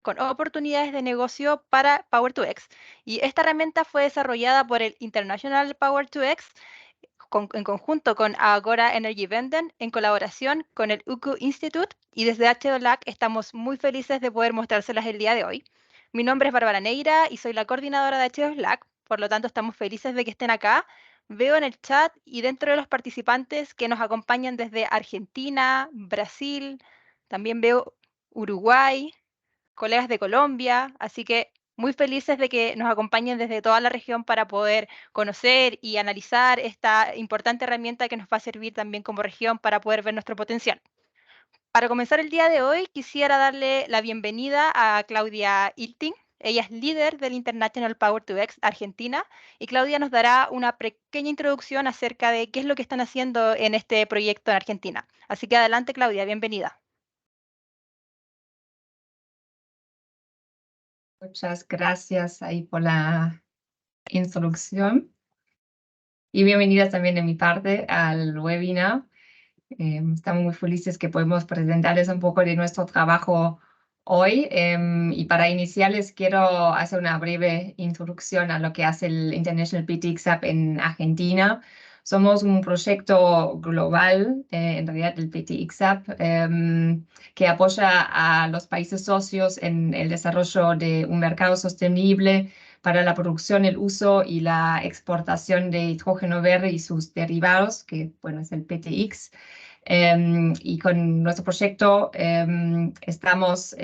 con oportunidades de negocio para Power2X. Y esta herramienta fue desarrollada por el International Power2X en conjunto con Agora Energy Venden, en colaboración con el UCU Institute, y desde HLAC estamos muy felices de poder mostrárselas el día de hoy. Mi nombre es Bárbara Neira y soy la coordinadora de HLAC, por lo tanto estamos felices de que estén acá. Veo en el chat y dentro de los participantes que nos acompañan desde Argentina, Brasil, también veo Uruguay, colegas de Colombia, así que muy felices de que nos acompañen desde toda la región para poder conocer y analizar esta importante herramienta que nos va a servir también como región para poder ver nuestro potencial. Para comenzar el día de hoy, quisiera darle la bienvenida a Claudia Ilting. Ella es líder del International Power2X Argentina y Claudia nos dará una pequeña introducción acerca de qué es lo que están haciendo en este proyecto en Argentina. Así que adelante, Claudia, bienvenida. Muchas gracias ahí por la introducción y bienvenidas también de mi parte al webinar. Estamos muy felices que podemos presentarles un poco de nuestro trabajo hoy y para iniciar les quiero hacer una breve introducción a lo que hace el International PTX Hub en Argentina. Somos un proyecto global, en realidad el PTX Hub, que apoya a los países socios en el desarrollo de un mercado sostenible para la producción, el uso y la exportación de hidrógeno verde y sus derivados, que bueno, es el PTX. Y con nuestro proyecto estamos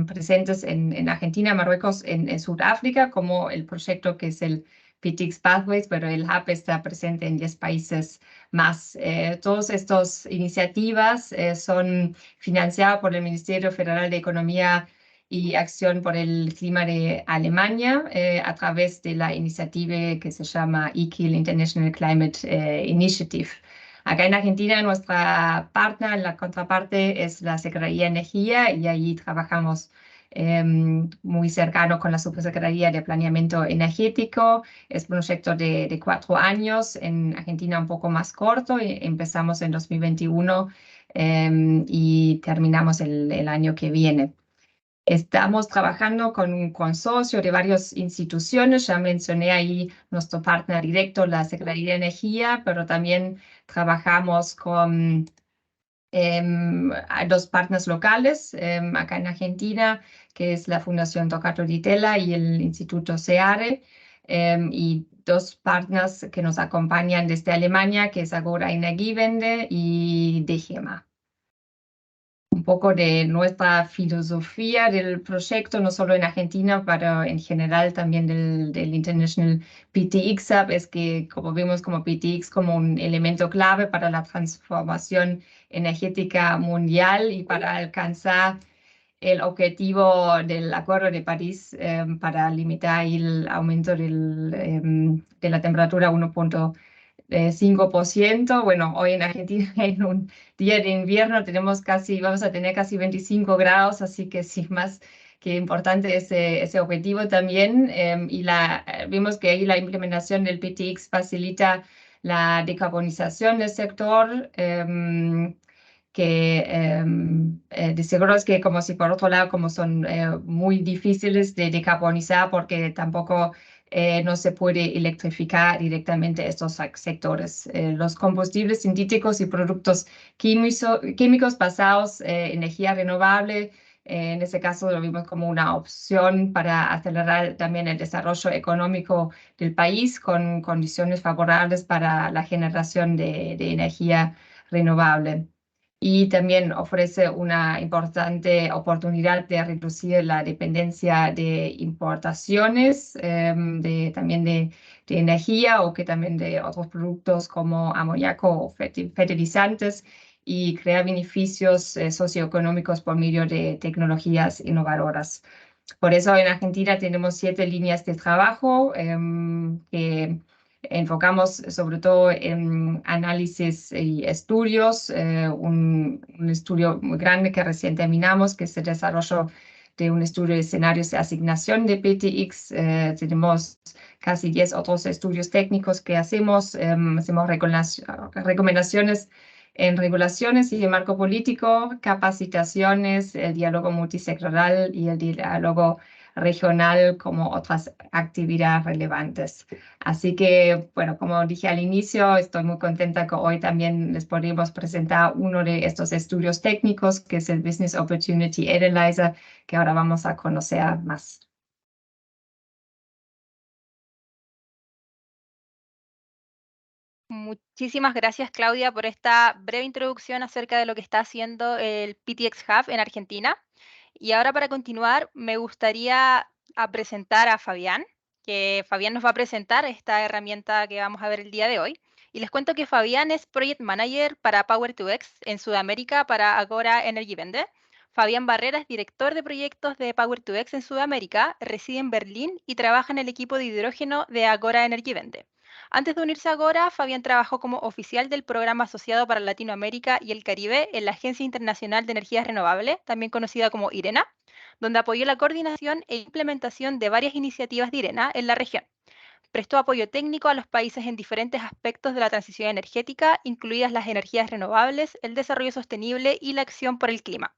presentes en Argentina, Marruecos, en Sudáfrica, como el proyecto que es el PTX Pathways, pero el hub está presente en 10 países más. Todas estas iniciativas son financiadas por el Ministerio Federal de Economía y Acción por el Clima de Alemania a través de la iniciativa que se llama ICIL, International Climate Initiative. Acá en Argentina nuestra partner, la contraparte es la Secretaría de Energía y allí trabajamos muy cercano con la Subsecretaría de Planeamiento Energético. Es un proyecto de 4 años, en Argentina un poco más corto, empezamos en 2021 y terminamos el año que viene. Estamos trabajando con un consorcio de varias instituciones, ya mencioné ahí nuestro partner directo, la Secretaría de Energía, pero también trabajamos con dos partners locales acá en Argentina, que es la Fundación Toccata di Tella y el Instituto SEARE, y dos partners que nos acompañan desde Alemania, que es Agora Energiewende y DGMA. Un poco de nuestra filosofía del proyecto, no solo en Argentina, pero en general también del International PTX Hub, es que como vemos como PTX como un elemento clave para la transformación energética mundial y para alcanzar el objetivo del Acuerdo de París para limitar el aumento de la temperatura a 1,5%. Bueno, hoy en Argentina en un día de invierno vamos a tener casi 25 grados, así que sí, más que importante ese objetivo también. Vimos que ahí la implementación del PTX facilita la decarbonización del sector, que de seguro es que como si por otro lado como son muy difíciles de decarbonizar porque tampoco no se puede electrificar directamente estos sectores. Los combustibles sintéticos y productos químicos basados en energía renovable, en ese caso lo vimos como una opción para acelerar también el desarrollo económico del país con condiciones favorables para la generación de energía renovable. Y también ofrece una importante oportunidad de reducir la dependencia de importaciones, también de energía o que también de otros productos como amoníaco o fertilizantes y crear beneficios socioeconómicos por medio de tecnologías innovadoras. Por eso en Argentina tenemos 7 líneas de trabajo que enfocamos sobre todo en análisis y estudios, un estudio muy grande que recién terminamos, que es el desarrollo de un estudio de escenarios de asignación de PTX. Tenemos casi 10 otros estudios técnicos que hacemos recomendaciones en regulaciones y en marco político, capacitaciones, el diálogo multisectoral y el diálogo regional como otras actividades relevantes. Así que, bueno, como dije al inicio, estoy muy contenta que hoy también les podemos presentar uno de estos estudios técnicos, que es el Business Opportunity Analyzer, que ahora vamos a conocer más. Muchísimas gracias, Claudia, por esta breve introducción acerca de lo que está haciendo el PTX Hub en Argentina. Y ahora, para continuar, me gustaría presentar a Fabián, que Fabián nos va a presentar esta herramienta que vamos a ver el día de hoy. Y les cuento que Fabián es Project Manager para Power2X en Sudamérica para Agora Energy Vende. Fabián Barrera es director de proyectos de Power2X en Sudamérica, reside en Berlín y trabaja en el equipo de hidrógeno de Agora Energy Vende. Antes de unirse a Agora, Fabián trabajó como oficial del programa asociado para Latinoamérica y el Caribe en la Agencia Internacional de Energías Renovables, también conocida como IRENA, donde apoyó la coordinación e implementación de varias iniciativas de IRENA en la región. Prestó apoyo técnico a los países en diferentes aspectos de la transición energética, incluidas las energías renovables, el desarrollo sostenible y la acción por el clima.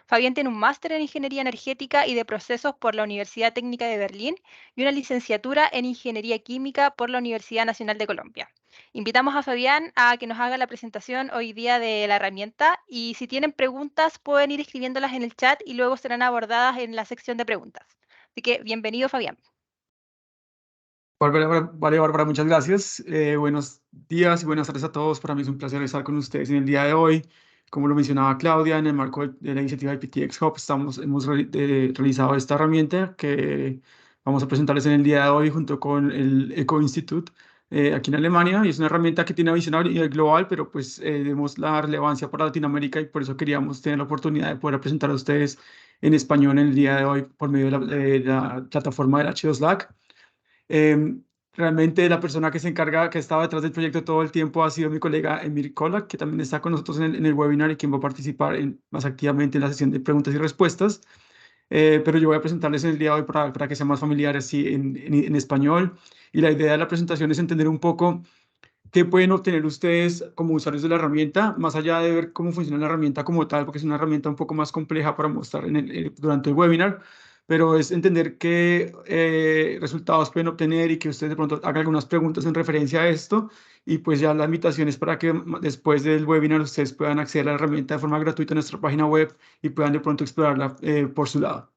Fabián tiene un máster en Ingeniería Energética y de Procesos por la Universidad Técnica de Berlín y una licenciatura en Ingeniería Química por la Universidad Nacional de Colombia. Invitamos a Fabián a que nos haga la presentación hoy día de la herramienta y si tienen preguntas pueden ir escribiéndolas en el chat y luego serán abordadas en la sección de preguntas. Así que bienvenido, Fabián. Vale, Bárbara, muchas gracias. Buenos días y buenas tardes a todos. Para mí es un placer estar con ustedes en el día de hoy. Como lo mencionaba Claudia, en el marco de la iniciativa de PTX Hub, hemos realizado esta herramienta que vamos a presentarles en el día de hoy junto con el Eco Institute aquí en Alemania. Y es una herramienta que tiene una visión a nivel global, pero pues vemos la relevancia para Latinoamérica y por eso queríamos tener la oportunidad de poder presentar a ustedes en español en el día de hoy por medio de la plataforma del H2 Slack. Realmente la persona que se encarga, que estaba detrás del proyecto todo el tiempo ha sido mi colega Emir Kola, que también está con nosotros en el webinar y quien va a participar más activamente en la sesión de preguntas y respuestas. Pero yo voy a presentarles en el día de hoy para que sea más familiar así en español. Y la idea de la presentación es entender un poco qué pueden obtener ustedes como usuarios de la herramienta, más allá de ver cómo funciona la herramienta como tal, porque es una herramienta un poco más compleja para mostrar durante el webinar, pero es entender qué resultados pueden obtener y que ustedes de pronto hagan algunas preguntas en referencia a esto. Y pues ya la invitación es para que después del webinar ustedes puedan acceder a la herramienta de forma gratuita en nuestra página web y puedan de pronto explorarla por su lado.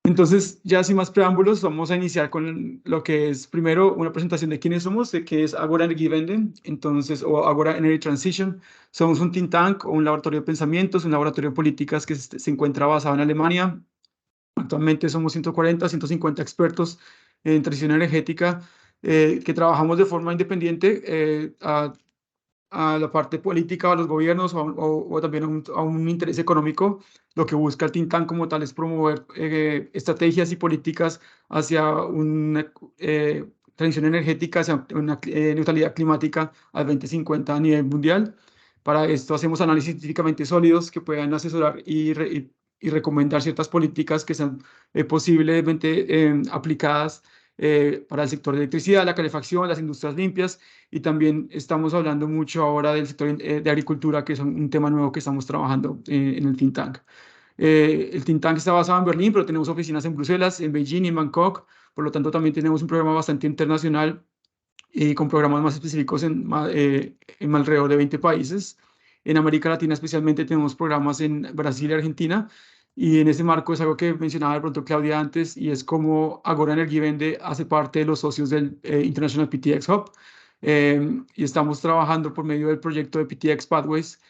Entonces, ya sin más preámbulos, vamos a iniciar con lo que es primero una presentación de quiénes somos, de qué es Agora Energy Vende, entonces, o Agora Energy Transition. Somos un think tank o un laboratorio de pensamientos, un laboratorio de políticas que se encuentra basado en Alemania. Actualmente somos 140, 150 expertos en transición energética que trabajamos de forma independiente a la parte política, a los gobiernos o también a un interés económico. Lo que busca el think tank como tal es promover estrategias y políticas hacia una transición energética, hacia una neutralidad climática al 2050 a nivel mundial. Para esto hacemos análisis científicamente sólidos que puedan asesorar y recomendar ciertas políticas que sean posiblemente aplicadas para el sector de electricidad, la calefacción, las industrias limpias, y también estamos hablando mucho ahora del sector de agricultura, que es un tema nuevo que estamos trabajando en el think tank. El think tank está basado en Berlín, pero tenemos oficinas en Bruselas, en Beijing y en Bangkok. Por lo tanto, también tenemos un programa bastante internacional y con programas más específicos en alrededor de 20 países. En América Latina especialmente tenemos programas en Brasil y Argentina. Y en ese marco es algo que mencionaba de pronto Claudia antes, y es como Agora Energy Vende hace parte de los socios del International PTX Hub. Y estamos trabajando por medio del proyecto de PTX Pathways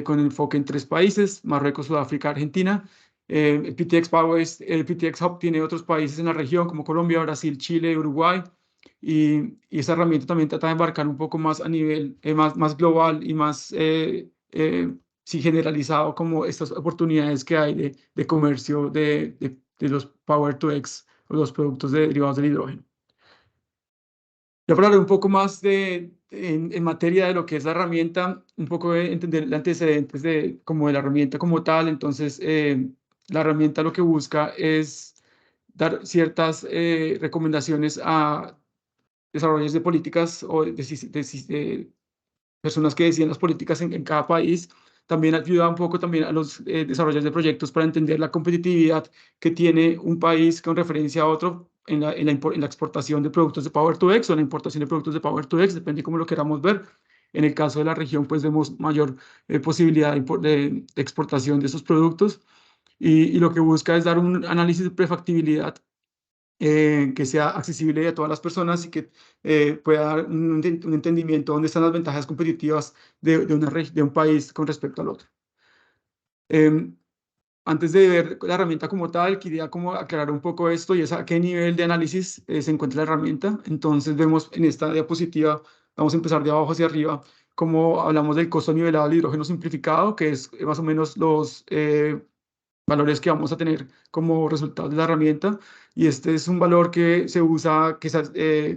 con enfoque en 3 países: Marruecos, Sudáfrica, Argentina. El PTX Pathways, el PTX Hub tiene otros países en la región como Colombia, Brasil, Chile, Uruguay. Y esa herramienta también trata de embarcar un poco más a nivel más global y más sí, generalizado, como estas oportunidades que hay de comercio de los Power2X o los productos derivados del hidrógeno. Ya para hablar un poco más en materia de lo que es la herramienta, un poco de entender los antecedentes de la herramienta como tal. Entonces, la herramienta lo que busca es dar ciertas recomendaciones a desarrollos de políticas o de personas que deciden las políticas en cada país. También ayuda un poco también a los desarrolladores de proyectos para entender la competitividad que tiene un país con referencia a otro en la exportación de productos de Power-to-X o en la importación de productos de Power-to-X, depende cómo lo queramos ver. En el caso de la región, pues vemos mayor posibilidad de exportación de esos productos y lo que busca es dar un análisis de prefactibilidad que sea accesible a todas las personas y que pueda dar un entendimiento de dónde están las ventajas competitivas de un país con respecto al otro. Antes de ver la herramienta como tal, quería como aclarar un poco esto y es a qué nivel de análisis se encuentra la herramienta. Entonces vemos en esta diapositiva, vamos a empezar de abajo hacia arriba, como hablamos del costo nivelado del hidrógeno simplificado, que es más o menos los valores que vamos a tener como resultado de la herramienta. Y este es un valor que se usa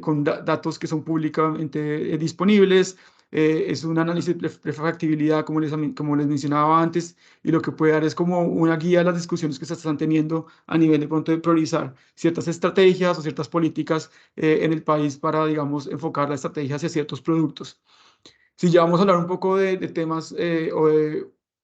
con datos que son públicamente disponibles. Es un análisis de factibilidad, como les mencionaba antes, y lo que puede dar es como una guía a las discusiones que se están teniendo a nivel de pronto de priorizar ciertas estrategias o ciertas políticas en el país para, digamos, enfocar la estrategia hacia ciertos productos. Si ya vamos a hablar un poco de temas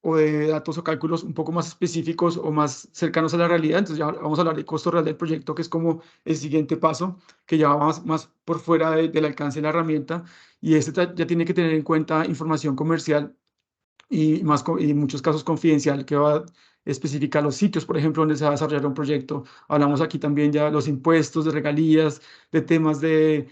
o de datos o cálculos un poco más específicos o más cercanos a la realidad, entonces ya vamos a hablar del costo real del proyecto, que es como el siguiente paso, que ya va más por fuera del alcance de la herramienta, y este ya tiene que tener en cuenta información comercial y en muchos casos confidencial, que va a especificar los sitios, por ejemplo, donde se va a desarrollar un proyecto. Hablamos aquí también ya de los impuestos, de regalías, de temas eh,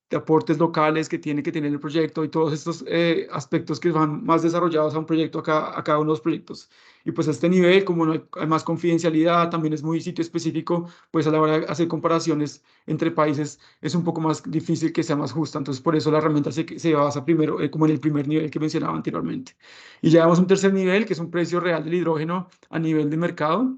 de aportes locales que tiene que tener el proyecto y todos estos aspectos que van más desarrollados a un proyecto, a cada uno de los proyectos. Y pues a este nivel, como no hay más confidencialidad, también es muy sitio específico, pues a la hora de hacer comparaciones entre países es un poco más difícil que sea más justa. Entonces, por eso la herramienta se basa primero como en el primer nivel que mencionaba anteriormente. Y ya vemos un tercer nivel, que es un precio real del hidrógeno a nivel de mercado.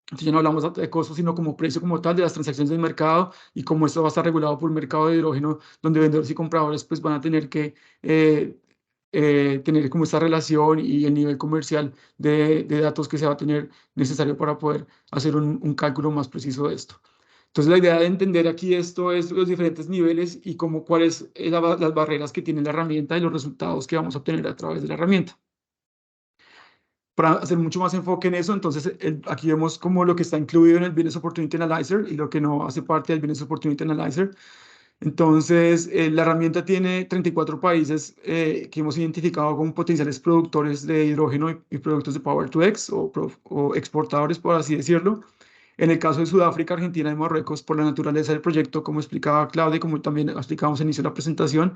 Entonces ya no hablamos de costos, sino como precio como tal de las transacciones del mercado y cómo esto va a estar regulado por el mercado de hidrógeno, donde vendedores y compradores pues van a tener que tener como esta relación y el nivel comercial de datos que se va a tener necesario para poder hacer un cálculo más preciso de esto. Entonces la idea de entender aquí esto es los diferentes niveles y cuáles las barreras que tiene la herramienta y los resultados que vamos a obtener a través de la herramienta. Para hacer mucho más enfoque en eso, entonces aquí vemos como lo que está incluido en el Business Opportunity Analyzer y lo que no hace parte del Business Opportunity Analyzer. Entonces, la herramienta tiene 34 países que hemos identificado como potenciales productores de hidrógeno y productos de Power-to-X o exportadores, por así decirlo. En el caso de Sudáfrica, Argentina y Marruecos, por la naturaleza del proyecto, como explicaba Claudia y como también explicamos al inicio de la presentación,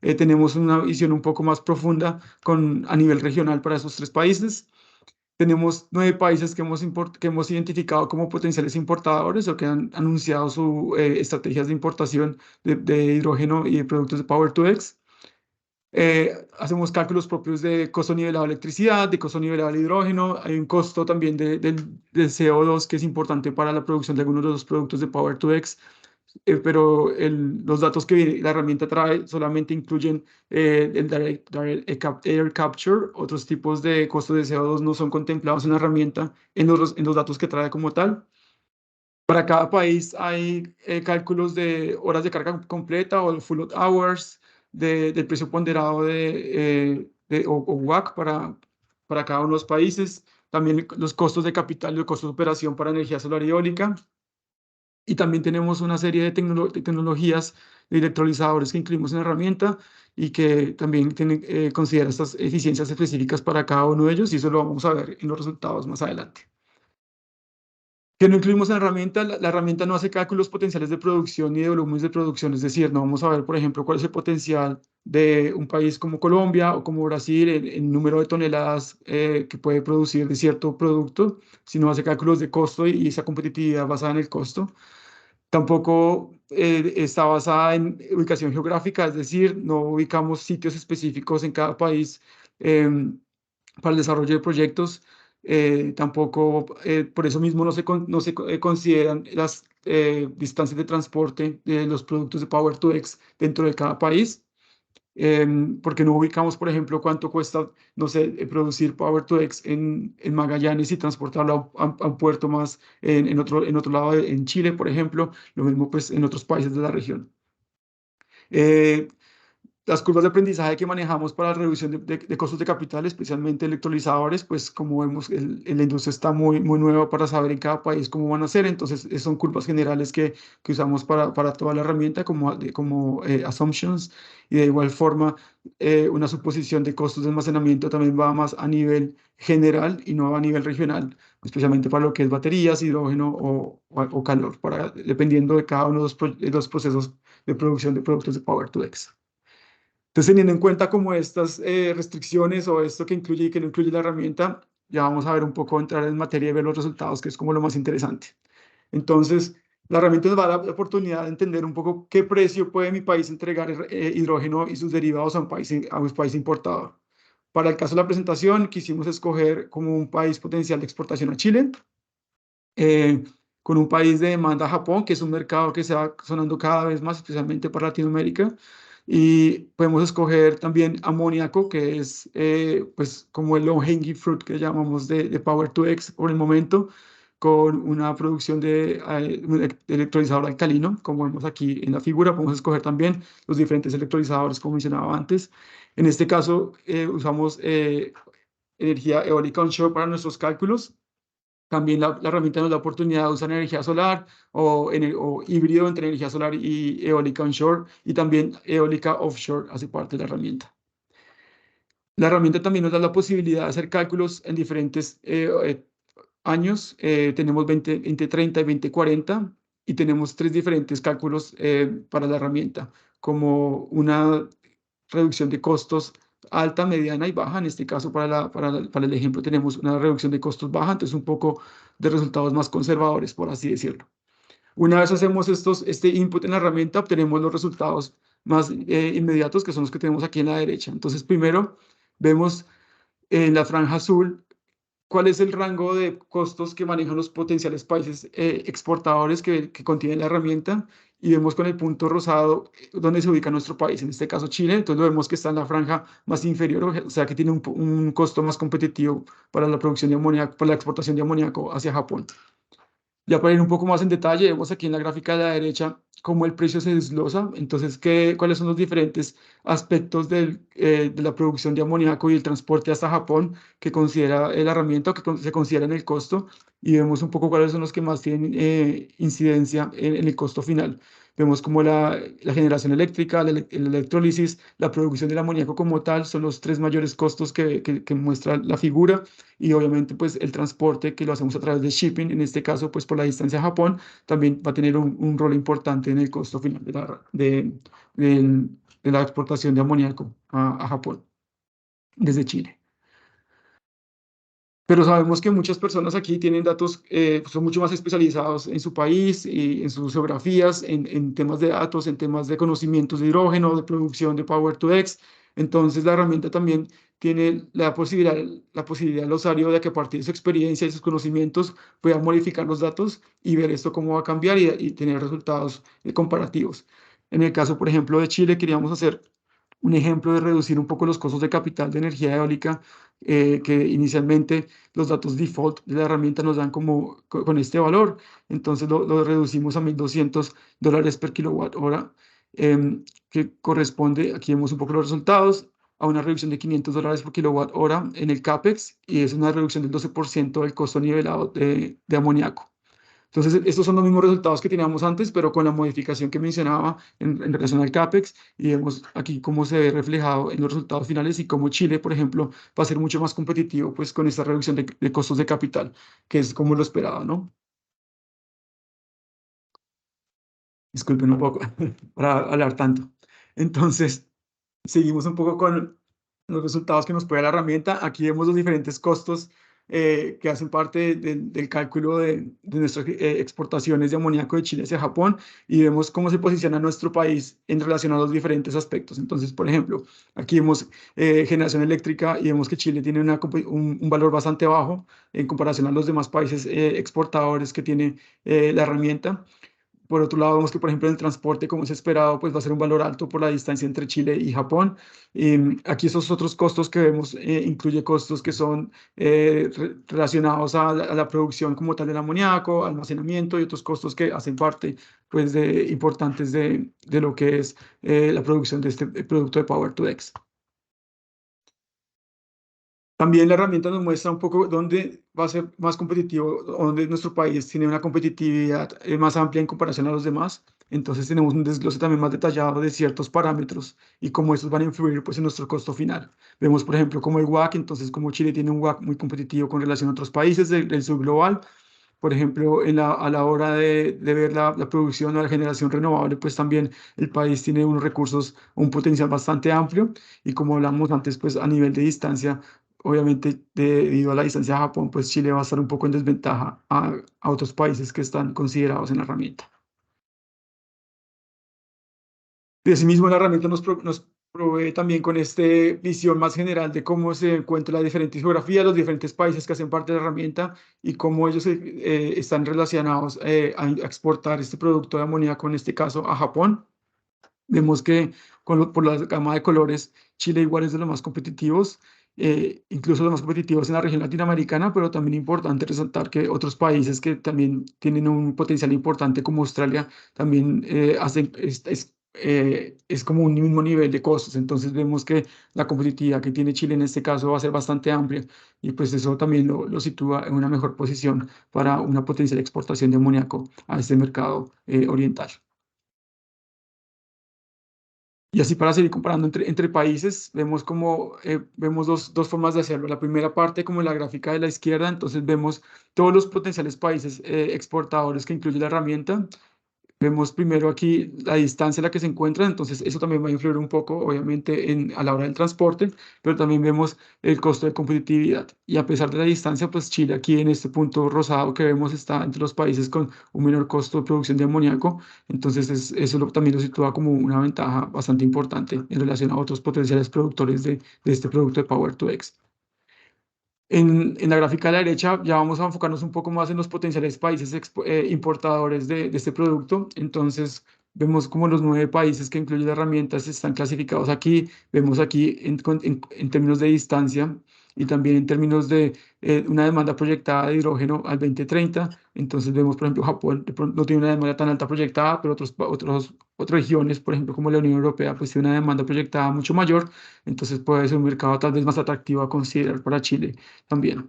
tenemos una visión un poco más profunda a nivel regional para esos tres países. Tenemos 9 países que hemos identificado como potenciales importadores o que han anunciado sus estrategias de importación de hidrógeno y de productos de Power-to-X. Hacemos cálculos propios de costo nivelado de electricidad, de costo nivelado de hidrógeno. Hay un costo también del CO2 que es importante para la producción de algunos de los productos de Power-to-X. Pero los datos que la herramienta trae solamente incluyen el direct air capture. Otros tipos de costos de CO2 no son contemplados en la herramienta en los datos que trae como tal. Para cada país hay cálculos de horas de carga completa o full load hours, del precio ponderado o WACC para cada uno de los países. También los costos de capital y los costos de operación para energía solar y eólica. Y también tenemos una serie de tecnologías de electrolizadores que incluimos en la herramienta y que también considera estas eficiencias específicas para cada uno de ellos, y eso lo vamos a ver en los resultados más adelante. ¿Qué no incluimos en la herramienta? La herramienta no hace cálculos potenciales de producción ni de volúmenes de producción, es decir, no vamos a ver, por ejemplo, cuál es el potencial de un país como Colombia o como Brasil en número de toneladas que puede producir de cierto producto, sino hace cálculos de costo y esa competitividad basada en el costo. Tampoco está basada en ubicación geográfica, es decir, no ubicamos sitios específicos en cada país para el desarrollo de proyectos. Tampoco, por eso mismo no se consideran las distancias de transporte de los productos de Power-to-X dentro de cada país. Porque no ubicamos, por ejemplo, cuánto cuesta, no sé, producir Power-to-X en Magallanes y transportarlo a un puerto más en otro lado, en Chile, por ejemplo, lo mismo pues en otros países de la región. las curvas de aprendizaje que manejamos para la reducción de costos de capital, especialmente electrolizadores, pues como vemos, la industria está muy nueva para saber en cada país cómo van a ser. Entonces, son curvas generales que usamos para toda la herramienta como assumptions. Y de igual forma, una suposición de costos de almacenamiento también va más a nivel general y no a nivel regional, especialmente para lo que es baterías, hidrógeno o calor, dependiendo de cada uno de los procesos de producción de productos de Power2X. Entonces, teniendo en cuenta como estas restricciones o esto que incluye y que no incluye la herramienta, ya vamos a ver un poco, entrar en materia y ver los resultados, que es como lo más interesante. Entonces, la herramienta nos va a dar la oportunidad de entender un poco qué precio puede mi país entregar hidrógeno y sus derivados a un país importador. Para el caso de la presentación, quisimos escoger como un país potencial de exportación a Chile, con un país de demanda a Japón, que es un mercado que se va sonando cada vez más, especialmente para Latinoamérica. Y podemos escoger también amoníaco, que es pues como el low hanging fruit que llamamos de Power2X por el momento, con una producción de un electrolizador alcalino, como vemos aquí en la figura. Podemos escoger también los diferentes electrolizadores, como mencionaba antes. En este caso, usamos energía eólica onshore para nuestros cálculos. También la herramienta nos da la oportunidad de usar energía solar o híbrido entre energía solar y eólica onshore, y también eólica offshore hace parte de la herramienta. La herramienta también nos da la posibilidad de hacer cálculos en diferentes años. Tenemos 2030 y 2040, y tenemos 3 diferentes cálculos para la herramienta, como una reducción de costos alta, mediana y baja. En este caso, para el ejemplo, tenemos una reducción de costos baja, entonces un poco de resultados más conservadores, por así decirlo. Una vez hacemos este input en la herramienta, obtenemos los resultados más inmediatos, que son los que tenemos aquí en la derecha. Entonces, primero vemos en la franja azul cuál es el rango de costos que manejan los potenciales países exportadores que contiene la herramienta, y vemos con el punto rosado dónde se ubica nuestro país, en este caso Chile. Entonces lo vemos que está en la franja más inferior, o sea que tiene un costo más competitivo para la producción de amoníaco, para la exportación de amoníaco hacia Japón. Ya para ir un poco más en detalle, vemos aquí en la gráfica de la derecha cómo el precio se desglosa. Entonces, cuáles son los diferentes aspectos de la producción de amoníaco y el transporte hasta Japón que considera la herramienta, o que se considera en el costo, y vemos un poco cuáles son los que más tienen incidencia en el costo final. Vemos como la generación eléctrica, el electrólisis, la producción del amoníaco como tal, son los 3 mayores costos que muestra la figura. Y obviamente pues el transporte, que lo hacemos a través de shipping, en este caso pues por la distancia a Japón, también va a tener un rol importante en el costo final de la exportación de amoníaco a Japón desde Chile. Pero sabemos que muchas personas aquí tienen datos, son mucho más especializados en su país y en sus geografías, en temas de datos, en temas de conocimientos de hidrógeno, de producción de Power2X. Entonces la herramienta también tiene la posibilidad al usuario de que, a partir de su experiencia y sus conocimientos, pueda modificar los datos y ver esto cómo va a cambiar, y tener resultados comparativos. En el caso, por ejemplo, de Chile, queríamos hacer un ejemplo de reducir un poco los costos de capital de energía eólica, que inicialmente los datos default de la herramienta nos dan como con este valor. Entonces lo reducimos a $1,200 per kilowatt hora, que corresponde, aquí vemos un poco los resultados, a una reducción de $500 por kilowatt hora en el CAPEX, y es una reducción del 12% del costo nivelado de amoníaco. Entonces, estos son los mismos resultados que teníamos antes, pero con la modificación que mencionaba en relación al CAPEX, y vemos aquí cómo se ve reflejado en los resultados finales, y cómo Chile, por ejemplo, va a ser mucho más competitivo pues con esta reducción de costos de capital, que es como lo esperaba, ¿no? Disculpen un poco para hablar tanto. Entonces, seguimos un poco con los resultados que nos puede dar la herramienta. Aquí vemos los diferentes costos que hacen parte del cálculo de nuestras exportaciones de amoníaco de Chile hacia Japón, y vemos cómo se posiciona nuestro país en relación a los diferentes aspectos. Entonces, por ejemplo, aquí vemos generación eléctrica, y vemos que Chile tiene un valor bastante bajo en comparación a los demás países exportadores que tiene la herramienta. Por otro lado, vemos que, por ejemplo, en el transporte, como es esperado, pues va a ser un valor alto por la distancia entre Chile y Japón. Aquí esos otros costos que vemos incluye costos que son relacionados a la producción como tal del amoníaco, almacenamiento y otros costos que hacen parte pues, importantes de lo que es la producción de este producto de Power2X. También la herramienta nos muestra un poco dónde va a ser más competitivo, dónde nuestro país tiene una competitividad más amplia en comparación a los demás. Entonces tenemos un desglose también más detallado de ciertos parámetros y cómo estos van a influir pues, en nuestro costo final. Vemos, por ejemplo, como el WACC, entonces como Chile tiene un WACC muy competitivo con relación a otros países del sur global. Por ejemplo, a la hora de ver la producción o la generación renovable, pues también el país tiene unos recursos, un potencial bastante amplio y como hablamos antes, pues a nivel de distancia, obviamente debido a la distancia a Japón, pues Chile va a estar un poco en desventaja a otros países que están considerados en la herramienta. De asimismo, la herramienta nos provee también con esta visión más general de cómo se encuentra la diferente geografía, los diferentes países que hacen parte de la herramienta y cómo ellos están relacionados a exportar este producto de amoníaco, en este caso a Japón. Vemos que por la gama de colores, Chile igual es de los más competitivos, incluso los más competitivos en la región latinoamericana, pero también importante resaltar que otros países que también tienen un potencial importante como Australia también hacen, es como un mismo nivel de costos. Entonces vemos que la competitividad que tiene Chile en este caso va a ser bastante amplia y pues eso también lo sitúa en una mejor posición para una potencial exportación de amoníaco a este mercado oriental. Y así para seguir comparando entre países, vemos como vemos dos formas de hacerlo. La primera parte, como en la gráfica de la izquierda, entonces vemos todos los potenciales países exportadores que incluye la herramienta. Vemos primero aquí la distancia a la que se encuentran, entonces eso también va a influir un poco, obviamente, a la hora del transporte, pero también vemos el costo de competitividad. Y a pesar de la distancia, pues Chile aquí en este punto rosado que vemos está entre los países con un menor costo de producción de amoníaco, entonces eso también lo sitúa como una ventaja bastante importante en relación a otros potenciales productores de este producto de Power2X. En la gráfica de la derecha ya vamos a enfocarnos un poco más en los potenciales países importadores de este producto. Entonces, vemos como los 9 países que incluye la herramienta están clasificados aquí. Vemos aquí en términos de distancia y también en términos de una demanda proyectada de hidrógeno al 2030. Entonces, vemos, por ejemplo, Japón de pronto no tiene una demanda tan alta proyectada, pero otras regiones, por ejemplo, como la Unión Europea, pues tiene una demanda proyectada mucho mayor. Entonces, puede ser un mercado tal vez más atractivo a considerar para Chile también.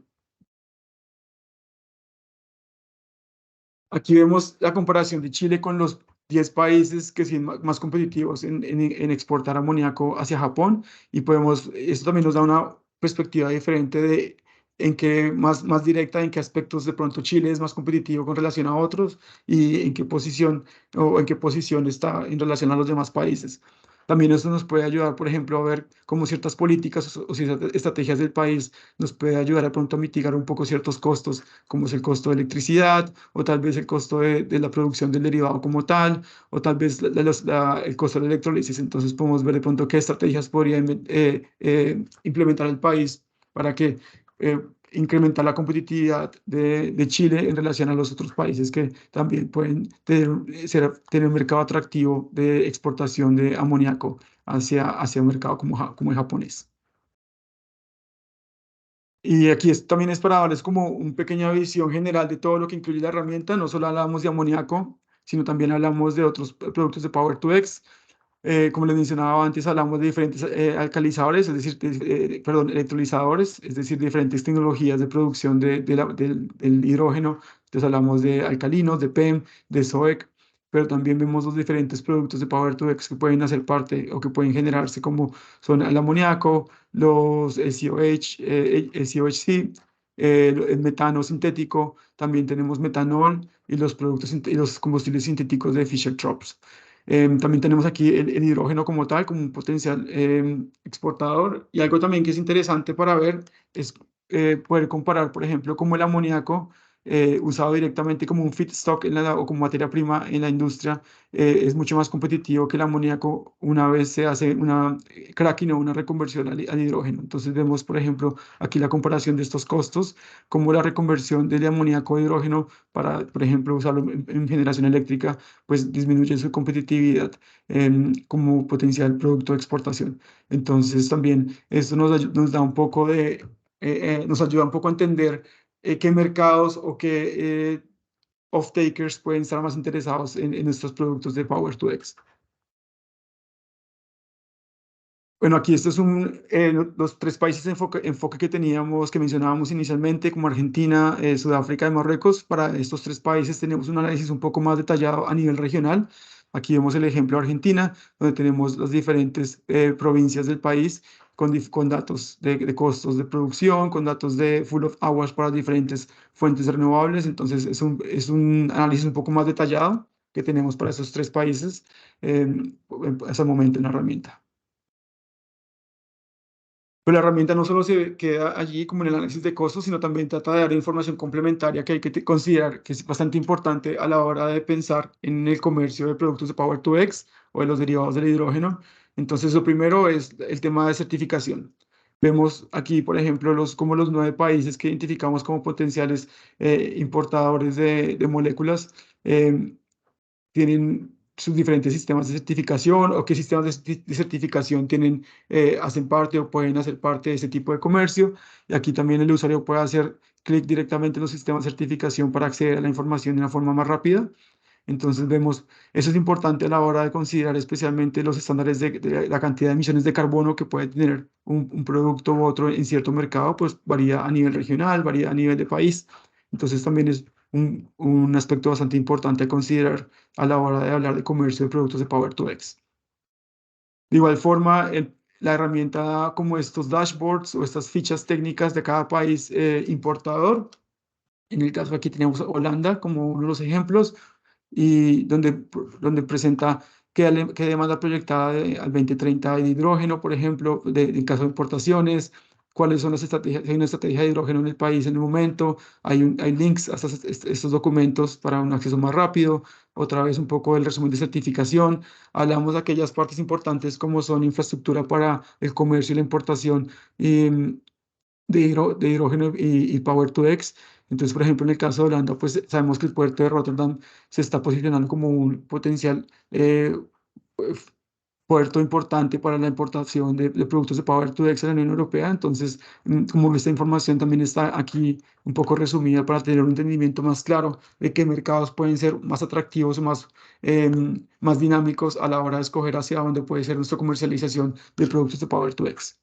Aquí vemos la comparación de Chile con los 10 países que son más competitivos en exportar amoníaco hacia Japón y esto también nos da una perspectiva diferente de en qué más directa, en qué aspectos de pronto Chile es más competitivo con relación a otros y en qué posición está en relación a los demás países. También esto nos puede ayudar, por ejemplo, a ver cómo ciertas políticas o ciertas estrategias del país nos puede ayudar de pronto a mitigar un poco ciertos costos, como es el costo de electricidad, o tal vez el costo de la producción del derivado como tal, o tal vez el costo de la electrólisis. Entonces podemos ver de pronto qué estrategias podría implementar el país para que incrementar la competitividad de Chile en relación a los otros países que también pueden tener un mercado atractivo de exportación de amoníaco hacia un mercado como el japonés. Y aquí también es para darles como una pequeña visión general de todo lo que incluye la herramienta. No solo hablamos de amoníaco, sino también hablamos de otros productos de Power2X. Como les mencionaba antes, hablamos de diferentes alcalizadores, es decir, perdón, electrolizadores, es decir, diferentes tecnologías de producción del hidrógeno. Entonces hablamos de alcalinos, de PEM, de SOEC, pero también vemos los diferentes productos de Power2X que pueden hacer parte o que pueden generarse como son el amoníaco, los SOH, SOHC, el metano sintético, también tenemos metanol y los y los combustibles sintéticos de Fischer-Tropsch. También tenemos aquí el hidrógeno como tal, como un potencial exportador. Y algo también que es interesante para ver es poder comparar, por ejemplo, como el amoníaco usado directamente como un feedstock o como materia prima en la industria, es mucho más competitivo que el amoníaco una vez se hace una cracking o una reconversión al hidrógeno. Entonces vemos, por ejemplo, aquí la comparación de estos costos, como la reconversión del amoníaco a hidrógeno para, por ejemplo, usarlo en generación eléctrica, pues disminuye su competitividad como potencial producto de exportación. Entonces también esto nos da un poco nos ayuda un poco a entender qué mercados o qué off-takers pueden estar más interesados en estos productos de Power-to-X. Bueno, aquí estos son los 3 países de enfoque que teníamos, que mencionábamos inicialmente, como Argentina, Sudáfrica y Marruecos. Para estos 3 países tenemos un análisis un poco más detallado a nivel regional. Aquí vemos el ejemplo de Argentina, donde tenemos las diferentes provincias del país con datos de costos de producción, con datos de full of hours para diferentes fuentes renovables. Entonces, es un análisis un poco más detallado que tenemos para esos 3 países hasta el momento en la herramienta. Pero la herramienta no solo se queda allí como en el análisis de costos, sino también trata de dar información complementaria que hay que considerar que es bastante importante a la hora de pensar en el comercio de productos de Power-to-X o de los derivados del hidrógeno. Entonces, lo primero es el tema de certificación. Vemos aquí, por ejemplo, como los 9 países que identificamos como potenciales importadores de moléculas tienen sus diferentes sistemas de certificación o qué sistemas de certificación hacen parte o pueden hacer parte de ese tipo de comercio. Y aquí también el usuario puede hacer clic directamente en los sistemas de certificación para acceder a la información de una forma más rápida. Entonces vemos, eso es importante a la hora de considerar especialmente los estándares de la cantidad de emisiones de carbono que puede tener un producto u otro en cierto mercado, pues varía a nivel regional, varía a nivel de país. Entonces también es un aspecto bastante importante a considerar a la hora de hablar de comercio de productos de Power-to-X. De igual forma, la herramienta da como estos dashboards o estas fichas técnicas de cada país importador. En el caso aquí tenemos Holanda como uno de los ejemplos y donde presenta qué demanda proyectada al 2030 de hidrógeno, por ejemplo, en caso de importaciones, cuáles son las estrategias, si hay una estrategia de hidrógeno en el país en el momento, hay links a estos documentos para un acceso más rápido, otra vez un poco del resumen de certificación, hablamos de aquellas partes importantes como son infraestructura para el comercio y la importación de hidrógeno y Power-to-X. Entonces, por ejemplo, en el caso de Holanda, pues sabemos que el puerto de Rotterdam se está posicionando como un potencial pues, puerto importante para la importación de productos de Power-to-X a la Unión Europea. Entonces, como esta información también está aquí un poco resumida para tener un entendimiento más claro de qué mercados pueden ser más atractivos o más dinámicos a la hora de escoger hacia dónde puede ser nuestra comercialización de productos de Power-to-X.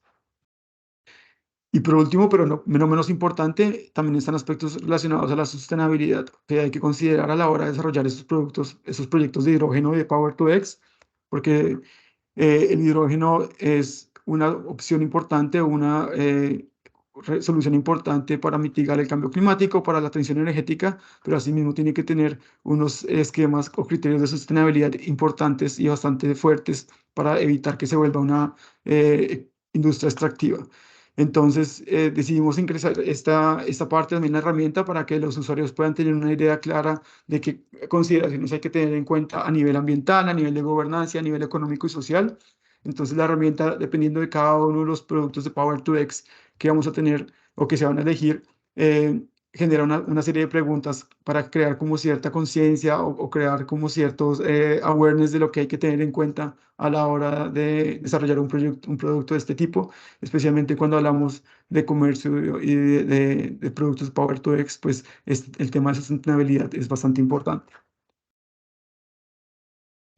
Y por último, pero no menos importante, también están aspectos relacionados a la sostenibilidad que hay que considerar a la hora de desarrollar estos productos, estos proyectos de hidrógeno y de Power-to-X, porque el hidrógeno es una opción importante, una solución importante para mitigar el cambio climático, para la transición energética, pero asimismo tiene que tener unos esquemas o criterios de sostenibilidad importantes y bastante fuertes para evitar que se vuelva una industria extractiva. Entonces, decidimos ingresar esta parte también en la herramienta para que los usuarios puedan tener una idea clara de qué consideraciones hay que tener en cuenta a nivel ambiental, a nivel de gobernanza, a nivel económico y social. Entonces, la herramienta, dependiendo de cada uno de los productos de Power-to-X que vamos a tener o que se van a elegir, genera una serie de preguntas para crear como cierta conciencia o crear como ciertos awareness de lo que hay que tener en cuenta a la hora de desarrollar un producto de este tipo, especialmente cuando hablamos de comercio y de productos Power-to-X, pues el tema de sustentabilidad es bastante importante.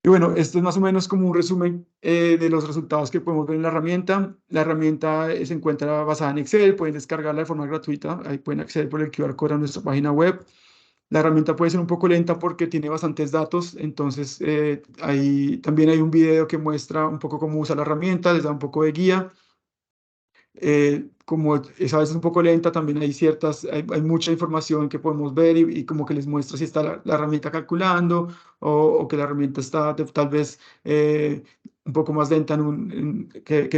Y bueno, esto es más o menos como un resumen de los resultados que podemos ver en la herramienta. La herramienta se encuentra basada en Excel, pueden descargarla de forma gratuita, ahí pueden acceder por el QR code a nuestra página web. La herramienta puede ser un poco lenta porque tiene bastantes datos, entonces también hay un video que muestra un poco cómo usar la herramienta, les da un poco de guía. Como es a veces un poco lenta, también hay mucha información que podemos ver y como que les muestra si está la herramienta calculando o que la herramienta está tal vez un poco más lenta que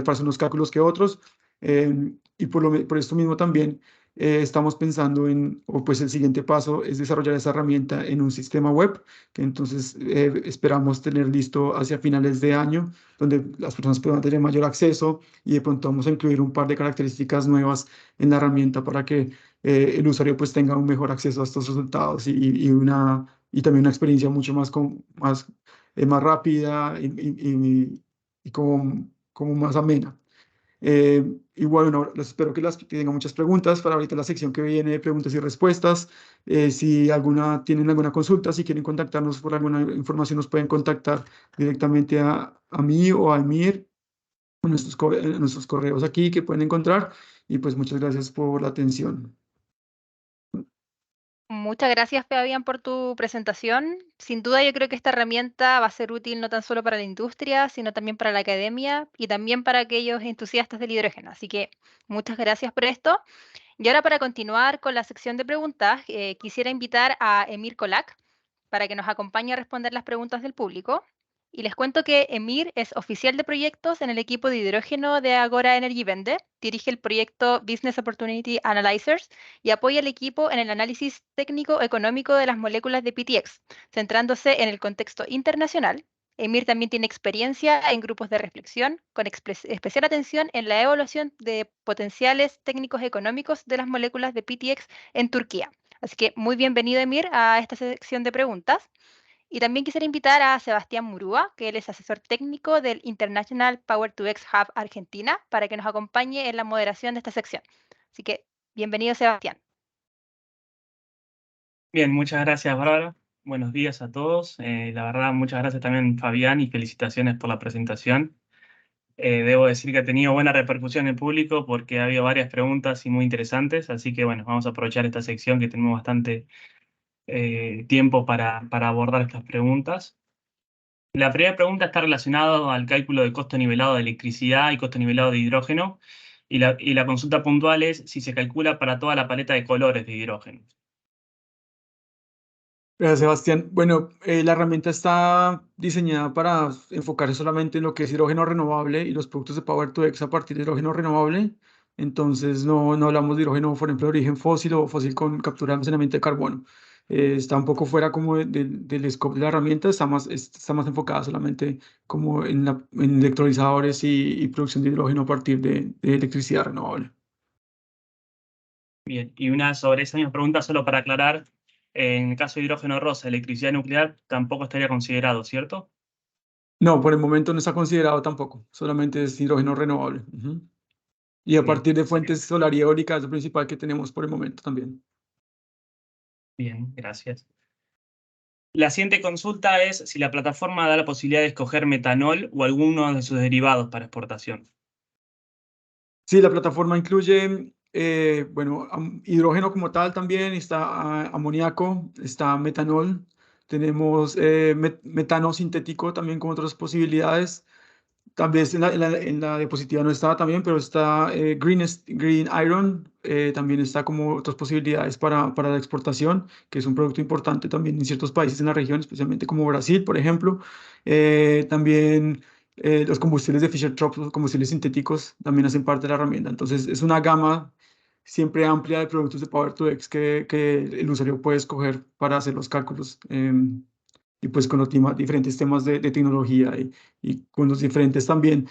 para hacer unos cálculos que otros. Y por esto mismo también estamos pensando o pues el siguiente paso es desarrollar esa herramienta en un sistema web, que entonces esperamos tener listo hacia finales de año, donde las personas puedan tener mayor acceso y de pronto vamos a incluir un par de características nuevas en la herramienta para que el usuario pues tenga un mejor acceso a estos resultados y también una experiencia mucho más rápida y como más amena. Y bueno, espero que tengan muchas preguntas para ahorita la sección que viene de preguntas y respuestas. Si tienen alguna consulta, si quieren contactarnos por alguna información, nos pueden contactar directamente a mí o a Emir en nuestros correos aquí que pueden encontrar. Y pues muchas gracias por la atención. Muchas gracias, Fabián, por tu presentación. Sin duda, yo creo que esta herramienta va a ser útil no tan solo para la industria, sino también para la academia y también para aquellos entusiastas del hidrógeno. Así que muchas gracias por esto. Y ahora, para continuar con la sección de preguntas, quisiera invitar a Emir Kolak para que nos acompañe a responder las preguntas del público. Y les cuento que Emir es oficial de proyectos en el equipo de hidrógeno de Agora Energy Vende, dirige el proyecto Business Opportunity Analyzers y apoya al equipo en el análisis técnico-económico de las moléculas de PTX, centrándose en el contexto internacional. Emir también tiene experiencia en grupos de reflexión, con especial atención en la evaluación de potenciales técnicos económicos de las moléculas de PTX en Turquía. Así que muy bienvenido, Emir, a esta sección de preguntas. Y también quisiera invitar a Sebastián Murúa, que él es asesor técnico del International Power to X Hub Argentina, para que nos acompañe en la moderación de esta sección. Así que, bienvenido, Sebastián. Bien, muchas gracias, Bárbara. Buenos días a todos. La verdad, muchas gracias también, Fabián, y felicitaciones por la presentación. Debo decir que ha tenido buena repercusión en el público porque ha habido varias preguntas y muy interesantes, así que bueno, vamos a aprovechar esta sección que tenemos bastante tiempo para abordar estas preguntas. La primera pregunta está relacionada al cálculo de costo nivelado de electricidad y costo nivelado de hidrógeno, y la consulta puntual es si se calcula para toda la paleta de colores de hidrógeno. Gracias, Sebastián. Bueno, la herramienta está diseñada para enfocarse solamente en lo que es hidrógeno renovable y los productos de Power to X a partir de hidrógeno renovable. Entonces, no hablamos de hidrógeno, por ejemplo, de origen fósil o fósil con captura de almacenamiento de carbono. Está un poco fuera como del scope de la herramienta, está más enfocada solamente como en electrolizadores y producción de hidrógeno a partir de electricidad renovable. Bien, y una sobre esa misma pregunta, solo para aclarar, en el caso de hidrógeno rosa, electricidad nuclear tampoco estaría considerado, ¿cierto? No, por el momento no está considerado tampoco, solamente es hidrógeno renovable. Y a Bien. partir de fuentes solar y eólica es lo principal que tenemos por el momento también. Bien, gracias. La siguiente consulta es si la plataforma da la posibilidad de escoger metanol o alguno de sus derivados para exportación. Sí, la plataforma incluye, hidrógeno como tal también, está amoníaco, está metanol, tenemos metano sintético también con otras posibilidades. Tal vez en la diapositiva no estaba también, pero está Green Iron, también está como otras posibilidades para la exportación, que es un producto importante también en ciertos países en la región, especialmente como Brasil, por ejemplo. También los combustibles de Fischer-Tropsch, los combustibles sintéticos, también hacen parte de la herramienta. Entonces, es una gama siempre amplia de productos de Power2X que el usuario puede escoger para hacer los cálculos. Y pues con los diferentes temas de tecnología y con los diferentes también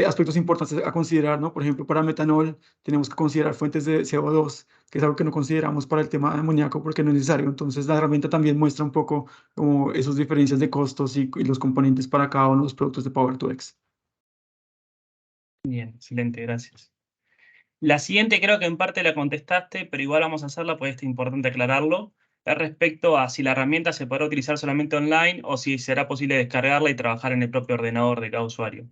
aspectos importantes a considerar, ¿no? Por ejemplo, para metanol tenemos que considerar fuentes de CO2, que es algo que no consideramos para el tema de amoníaco porque no es necesario. Entonces, la herramienta también muestra un poco como esas diferencias de costos y los componentes para cada uno de los productos de Power2X. Bien, excelente, gracias. La siguiente creo que en parte la contestaste, pero igual vamos a hacerla porque es importante aclararlo. Es respecto a si la herramienta se podrá utilizar solamente online o si será posible descargarla y trabajar en el propio ordenador de cada usuario.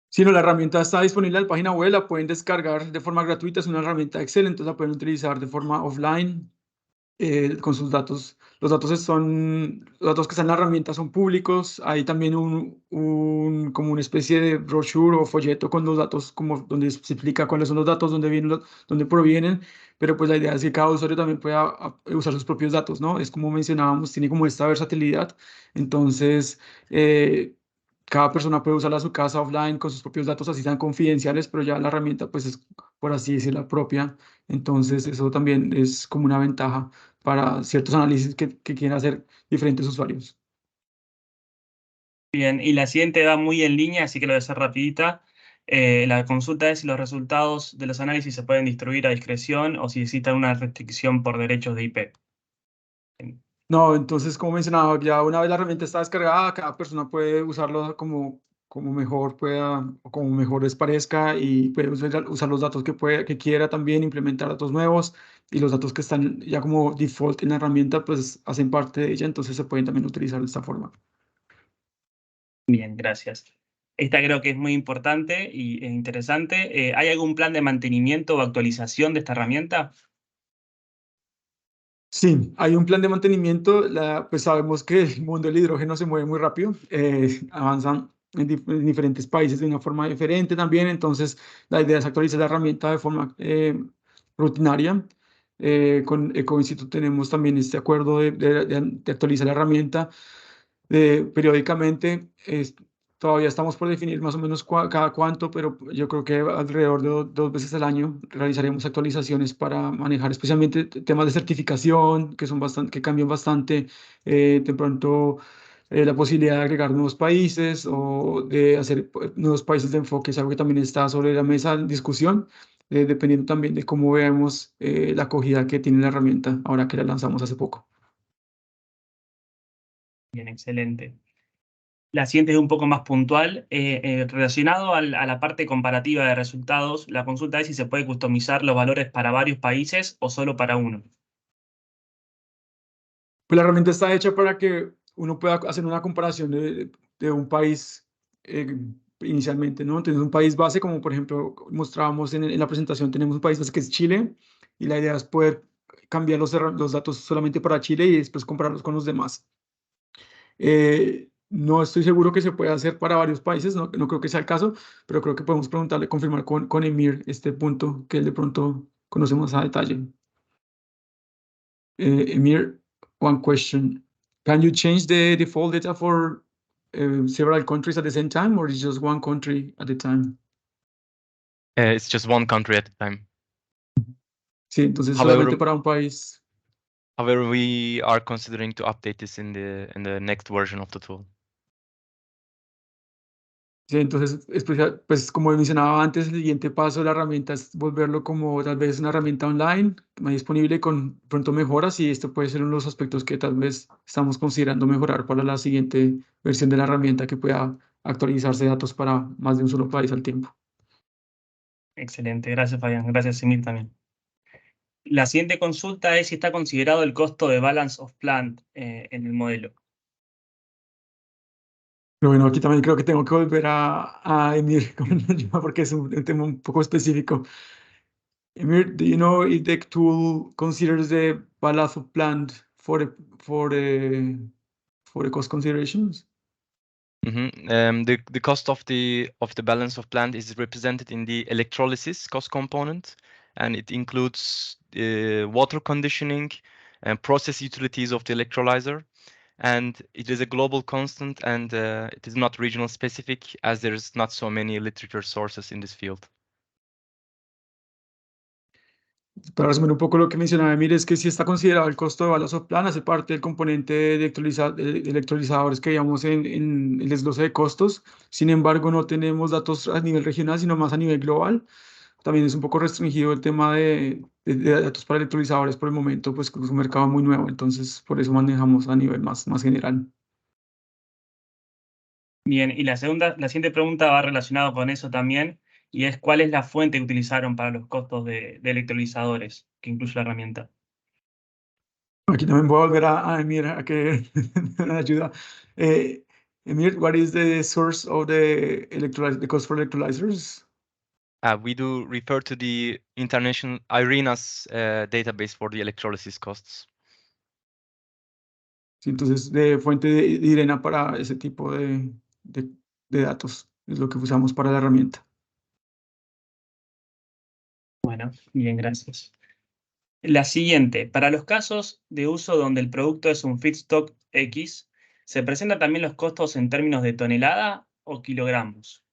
Sí, no, la herramienta está disponible en la página web, la pueden descargar de forma gratuita, es una herramienta Excel, entonces la pueden utilizar de forma offline con sus datos. Los datos que están en la herramienta son públicos. Hay también como una especie de brochure o folleto con los datos, como donde se explica cuáles son los datos, dónde provienen. Pero pues la idea es que cada usuario también pueda usar sus propios datos, ¿no? Es como mencionábamos, tiene como esta versatilidad. Entonces, cada persona puede usarla a su casa offline con sus propios datos, así sean confidenciales, pero ya la herramienta pues es, por así decirlo, la propia. Entonces eso también es como una ventaja para ciertos análisis que quieren hacer diferentes usuarios. Bien, y la siguiente va muy en línea, así que lo voy a hacer rapidita. La consulta es si los resultados de los análisis se pueden distribuir a discreción o si existe una restricción por derechos de IP. No, entonces, como mencionaba, ya una vez la herramienta está descargada, cada persona puede usarlo como mejor pueda o como mejor les parezca y puede usar los datos que quiera también, implementar datos nuevos y los datos que están ya como default en la herramienta, pues hacen parte de ella, entonces se pueden también utilizar de esta forma. Bien, gracias. Esta creo que es muy importante e interesante. ¿Hay algún plan de mantenimiento o actualización de esta herramienta? Sí, hay un plan de mantenimiento. Pues sabemos que el mundo del hidrógeno se mueve muy rápido, avanzan en diferentes países de una forma diferente también. Entonces, la idea es actualizar la herramienta de forma rutinaria. Con Ecoinstitute tenemos también este acuerdo de actualizar la herramienta periódicamente. Todavía estamos por definir más o menos cada cuánto, pero yo creo que alrededor de 2 veces al año realizaremos actualizaciones para manejar especialmente temas de certificación que son bastante, que cambian bastante. De pronto la posibilidad de agregar nuevos países o de hacer nuevos países de enfoque es algo que también está sobre la mesa en discusión, dependiendo también de cómo veamos la acogida que tiene la herramienta ahora que la lanzamos hace poco. Bien, excelente. La siguiente es un poco más puntual. Relacionado a la parte comparativa de resultados, la consulta es si se puede customizar los valores para varios países o solo para uno. Pues la herramienta está hecha para que uno pueda hacer una comparación de un país inicialmente, ¿no? Entonces, un país base, como por ejemplo mostrábamos en la presentación, tenemos un país base que es Chile, y la idea es poder cambiar los datos solamente para Chile y después compararlos con los demás. No estoy seguro que se pueda hacer para varios países, no creo que sea el caso, pero creo que podemos preguntarle, confirmar con Emir este punto que él de pronto conoce más a detalle. Emir, one question. Can you change the default data for several countries at the same time, or is just one country at a time? It's just one country at a time. Sí, entonces However, solamente para un país. However, we are considering to update this in the next version of the tool. Sí, entonces, pues como mencionaba antes, el siguiente paso de la herramienta es volverlo como tal vez una herramienta online, más disponible con pronto mejoras, y esto puede ser uno de los aspectos que tal vez estamos considerando mejorar para la siguiente versión de la herramienta, que pueda actualizarse datos para más de un solo país al tiempo. Excelente, gracias Fabián, gracias Emil también. La siguiente consulta es si está considerado el costo de balance of plant en el modelo. Pero bueno, aquí también creo que tengo que volver a Emir con el tema porque es un tema un poco específico. Emir, do you know if the tool considers the balance of plant for the cost considerations? The cost of the balance of plant is represented in the electrolysis cost component, and it includes water conditioning and process utilities of the electrolyzer. And it is a global constant, and it is not regional specific, as there is not so many literature sources in this field. Para resumir un poco lo que mencionaba Emir, es que sí está considerado el costo de balance of plant, hace parte del componente de electrolizadores que veíamos en el desglose de costos. Sin embargo, no tenemos datos a nivel regional, sino más a nivel global. También es un poco restringido el tema de datos para electrolizadores por el momento, pues es un mercado muy nuevo, entonces por eso manejamos a nivel más general. Bien, y la siguiente pregunta va relacionada con eso también, y es ¿cuál es la fuente que utilizaron para los costos de electrolizadores que incluye la herramienta? Aquí también voy a volver a Emir a que me ayuda. Emir, what is the source of the cost for electrolyzers? We do refer to the international IRENA's database for the electrolysis costs. Sí, entonces, de fuente de IRENA para ese tipo de datos es lo que usamos para la herramienta. Bueno, bien, gracias. La siguiente, para los casos de uso donde el producto es un feedstock X, ¿se presentan también los costos en términos de tonelada o kilogramos?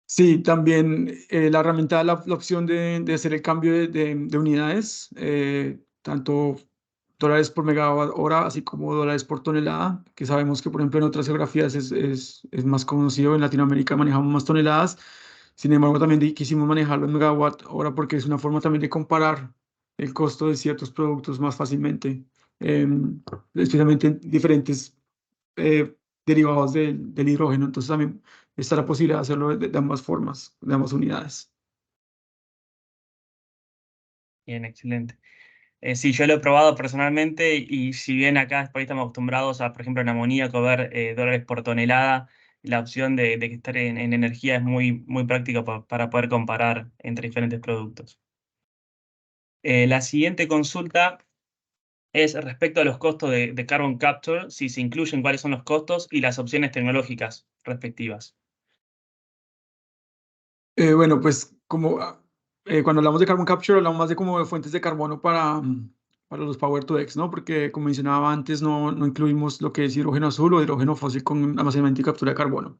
Sí, también la herramienta, la opción de hacer el cambio de unidades, tanto dólares por megawatt hora, así como dólares por tonelada, que sabemos que, por ejemplo, en otras geografías es más conocido. En Latinoamérica manejamos más toneladas. Sin embargo, también quisimos manejarlo en megawatt hora porque es una forma también de comparar el costo de ciertos productos más fácilmente, especialmente en diferentes derivados del hidrógeno. Entonces también está la posibilidad de hacerlo de ambas formas, de ambas unidades. Bien, excelente. Sí, yo lo he probado personalmente y si bien acá después estamos acostumbrados a, por ejemplo, en amoníaco ver dólares por tonelada, la opción de que estar en energía es muy práctica para poder comparar entre diferentes productos. La siguiente consulta es respecto a los costos de Carbon Capture, si se incluyen cuáles son los costos y las opciones tecnológicas respectivas. Bueno, pues cuando hablamos de carbon capture, hablamos más de como de fuentes de carbono para los Power to X, ¿no? Porque como mencionaba antes, no incluimos lo que es hidrógeno azul o hidrógeno fósil con almacenamiento y captura de carbono.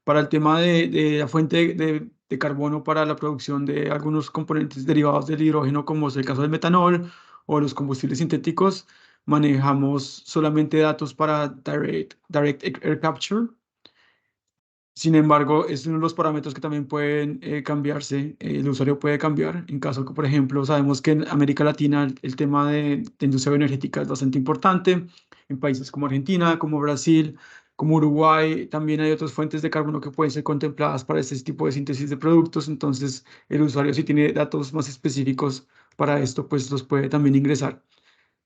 Para el tema de la fuente de carbono para la producción de algunos componentes derivados del hidrógeno, como es el caso del metanol o los combustibles sintéticos, manejamos solamente datos para direct air capture. Sin embargo, es uno de los parámetros que también pueden cambiarse. El usuario puede cambiar en caso que, por ejemplo, sabemos que en América Latina el tema de industria energética es bastante importante. En países como Argentina, como Brasil, como Uruguay, también hay otras fuentes de carbono que pueden ser contempladas para este tipo de síntesis de productos. Entonces, el usuario, si tiene datos más específicos para esto, pues los puede también ingresar.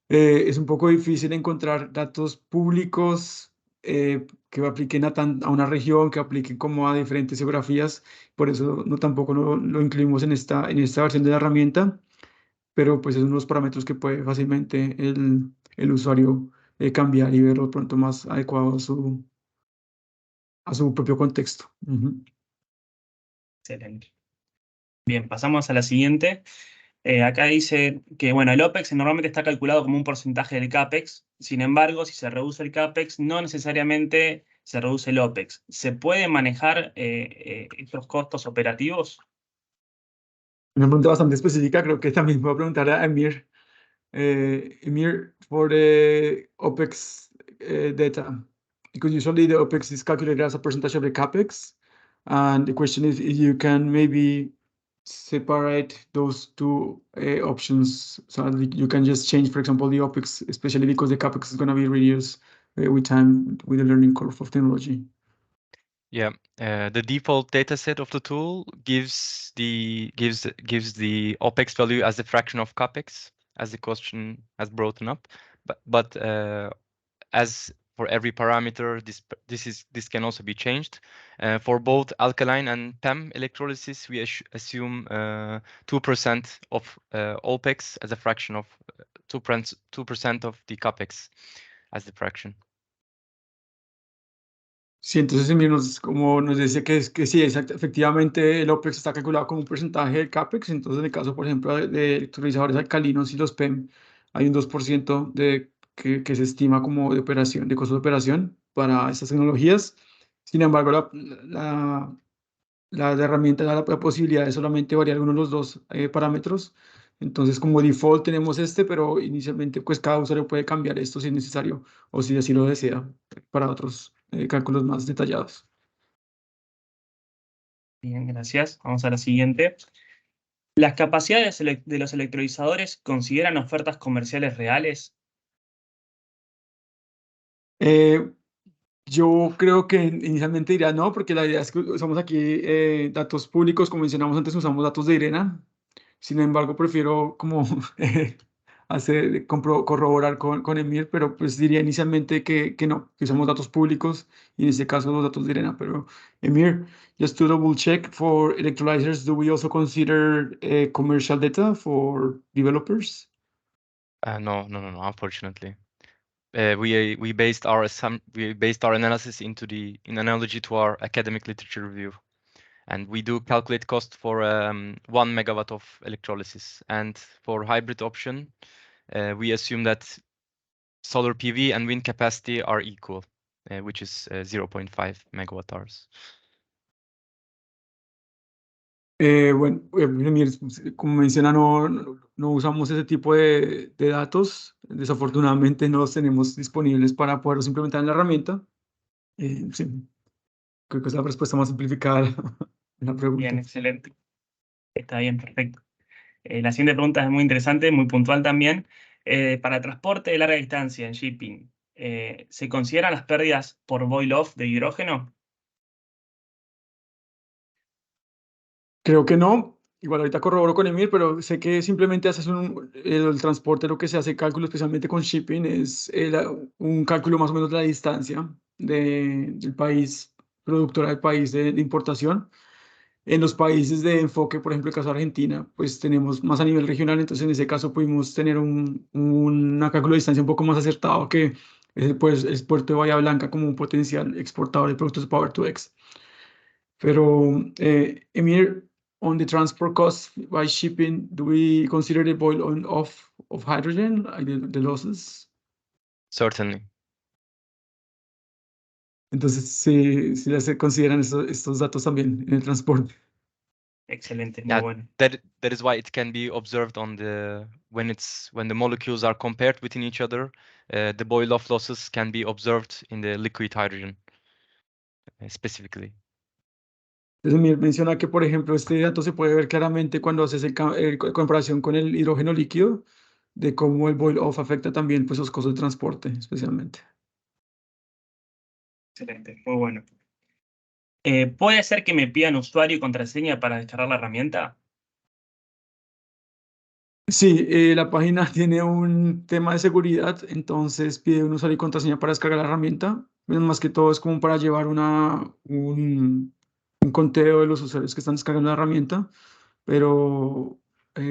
Es un poco difícil encontrar datos públicos que apliquen a una región, que apliquen como a diferentes geografías. Por eso tampoco lo incluimos en esta versión de la herramienta, pero pues es uno de los parámetros que puede fácilmente el usuario cambiar y verlo pronto más adecuado a su propio contexto. Ujú. Excelente. Bien, pasamos a la siguiente. Acá dice que bueno, el OPEX normalmente está calculado como un porcentaje del CAPEX. Sin embargo, si se reduce el CAPEX, no necesariamente se reduce el OPEX. ¿Se puede manejar estos costos operativos? Una pregunta bastante específica, creo que también puedo preguntar a Emir. Emir, for the OpEx data, because usually the OpEx is calculated as a percentage of the CapEx. And the question is if you can maybe separate those two options so that you can just change, for example, the OpEx, especially because the CapEx is going to be reduced with time with the learning curve of technology. Yeah, the default dataset of the tool gives the OpEx value as a fraction of CapEx, as the question has brought up. But as for every parameter, this can also be changed. For both alkaline and PEM electrolysis, we assume 2% of OpEx as a fraction of 2% of the CapEx as the fraction. Sí, entonces Emir como nos decía que sí, efectivamente el OPEX está calculado como un porcentaje del CAPEX. Entonces en el caso, por ejemplo, de electrolizadores alcalinos y los PEM, hay un 2% que se estima como de operación, de costo de operación para estas tecnologías. Sin embargo, la herramienta da la posibilidad de solamente variar uno de los dos parámetros. Entonces, como default tenemos pero inicialmente pues cada usuario puede cambiar esto si es necesario o si así lo desea para otros cálculos más detallados. Bien, gracias. Vamos a la siguiente. ¿Las capacidades de los electrolizadores consideran ofertas comerciales reales? Yo creo que inicialmente diría no, porque la idea es que usamos aquí datos públicos, como mencionamos antes, usamos datos de IRENA. Sin embargo, prefiero como corroborar con Emir, pero pues diría inicialmente que no, que usamos datos públicos y en este caso los datos de IRENA. Pero Emir, just to double check for electrolyzers, do we also consider commercial data for developers? No, unfortunately. We based our analysis in analogy to our academic literature review, and we do calculate cost for 1 megawatt of electrolysis. And for hybrid option, we assume that solar PV and wind capacity are equal. which is 0.5 megawatt hours. Bueno, como menciona, no usamos ese tipo de datos. Desafortunadamente no los tenemos disponibles para poderlos implementar en la herramienta. Sí, creo que es la respuesta más simplificada a la pregunta. Bien, excelente. Está bien, perfecto. La siguiente pregunta es muy interesante, muy puntual también. Para transporte de larga distancia en shipping, ¿se consideran las pérdidas por boil-off de hidrógeno? Creo que no. Igual ahorita corroboro con Emir, pero sé que simplemente haces el transporte, lo que se hace cálculo, especialmente con shipping, es un cálculo más o menos de la distancia del país, productora del país de importación. En los países de enfoque, por ejemplo, el caso de Argentina, pues tenemos más a nivel regional, entonces en ese caso pudimos tener una cálculo de distancia un poco más acertado que pues, el puerto de Bahía Blanca como un potencial exportador de productos de Power-to-X. Pero, Emir, on the transport costs by shipping, do we consider the boil on off of hydrogen, like the losses? Certainly. Entonces, sí, sí se consideran estos datos también en el transporte. Excelente, muy Yeah, bueno. that is why it can be observed on when the molecules are compared within each other. The boil-off losses can be observed in the liquid hydrogen specifically. Entonces, Emir menciona que, por ejemplo, este dato se puede ver claramente cuando haces comparación con el hidrógeno líquido, de cómo el boil-off afecta también pues, los costos de transporte, especialmente. Excelente, muy bueno. ¿Puede ser que me pidan usuario y contraseña para descargar la herramienta? Sí, la página tiene un tema de seguridad, entonces pide un usuario y contraseña para descargar la herramienta. Pero más que todo es como para llevar un conteo de los usuarios que están descargando la herramienta, pero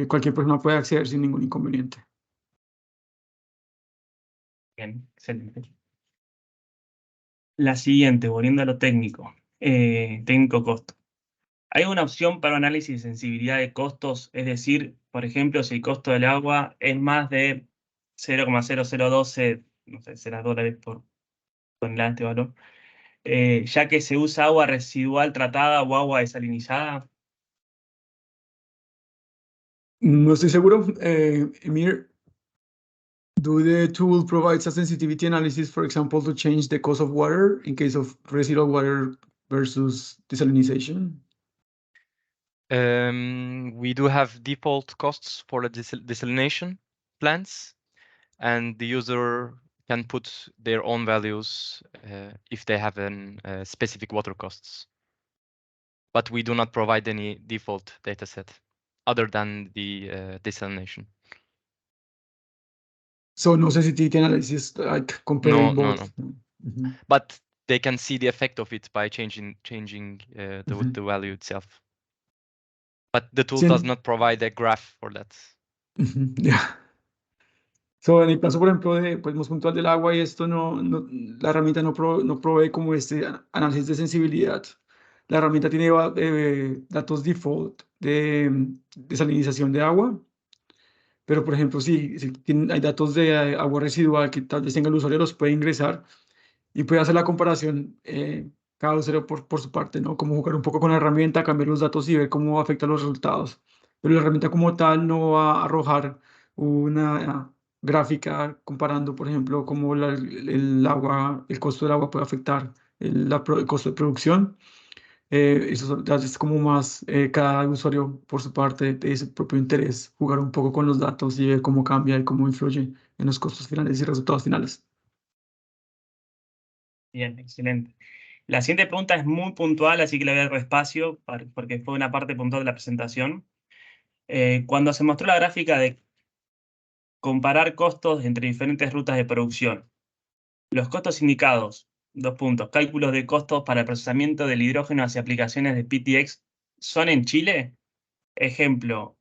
cualquier persona puede acceder sin ningún inconveniente. Bien, excelente. La siguiente, volviendo a lo técnico. Técnico costo. ¿Hay una opción para análisis de sensibilidad de costos? Es decir, por ejemplo, si el costo del agua es más de 0,0012, no sé, será dólares por tonelada este valor, ya que se usa agua residual tratada o agua desalinizada. No estoy seguro, Emir. Do the tool provides a sensitivity analysis, for example, to change the cost of water in case of residual water versus desalinization? We do have default costs for the desalination plants, and the user can put their own values if they have specific water costs. But we do not provide any default dataset other than the desalination. So no sensitivity analysis, like comparing No. both. Mhm. But they can see the effect of it by changing the value itself. But the tool does not provide a graph for that. Ya. So, en el caso, por ejemplo, pues, más puntual del agua y esto, la herramienta no provee como este análisis de sensibilidad. La herramienta tiene datos default de desalinización de agua, pero, por ejemplo, si hay datos de agua residual que tal vez tenga el usuario, los puede ingresar y puede hacer la comparación cada usuario por su parte, ¿no? Como jugar un poco con la herramienta, cambiar los datos y ver cómo afecta los resultados. Pero la herramienta como tal no va a arrojar una gráfica comparando, por ejemplo, cómo el agua, el costo del agua puede afectar el costo de producción. Eso ya es como más cada usuario por su parte de su propio interés, jugar un poco con los datos y ver cómo cambia y cómo influye en los costos finales y resultados finales. Bien, excelente. La siguiente pregunta es muy puntual, así que le voy a dar espacio porque fue una parte puntual de la presentación. Cuando se mostró la gráfica de comparar costos entre diferentes rutas de producción, los costos indicados, cálculos de costos para el procesamiento del hidrógeno hacia aplicaciones de PTX, ¿son en Chile? Ejemplo,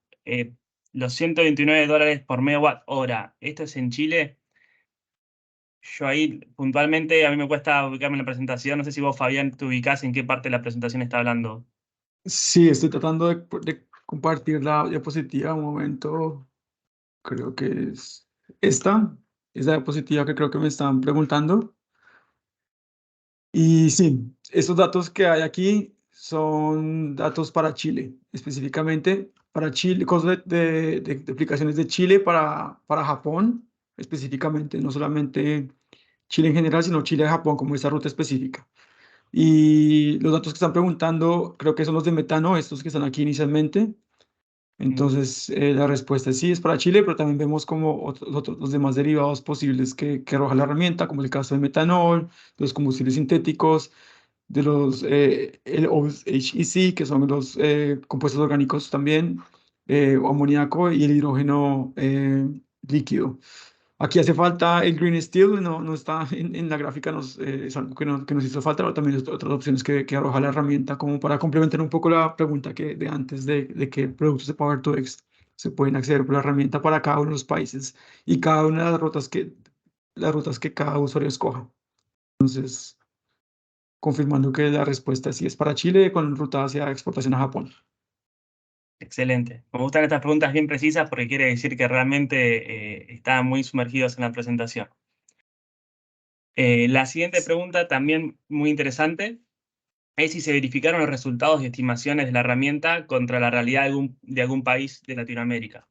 los $129 por megawatt hora, ¿esto es en Chile? Yo ahí, puntualmente, a mí me cuesta ubicarme en la presentación. No sé si vos, Fabián, te ubicás en qué parte de la presentación está hablando. Sí, estoy tratando de compartir la diapositiva. Un momento, creo que es esta diapositiva que creo que me están preguntando. Y sí, estos datos que hay aquí son datos para Chile, específicamente para Chile, cosas de aplicaciones de Chile para Japón, específicamente, no solamente Chile en general, sino Chile-Japón como esa ruta específica. Y los datos que están preguntando, creo que son los de metano, estos que están aquí inicialmente. Entonces, la respuesta es sí, es para Chile, pero también vemos como los demás derivados posibles que arroja la herramienta, como el caso del metanol, los combustibles sintéticos, de los LOHEC, que son los compuestos orgánicos también, amoníaco y el hidrógeno líquido. Aquí hace falta el green steel, no está en la gráfica, es algo que nos hizo falta, pero también otras opciones que arroja la herramienta como para complementar un poco la pregunta de antes de qué productos de Power2X se pueden acceder por la herramienta para cada uno de los países y cada una de las rutas que cada usuario escoja. Entonces, confirmando que la respuesta sí es para Chile con ruta hacia exportación a Japón. Excelente. Me gustan estas preguntas bien precisas porque quiere decir que realmente están muy sumergidos en la presentación. La siguiente pregunta, también muy interesante, es si se verificaron los resultados y estimaciones de la herramienta contra la realidad de algún país de Latinoamérica.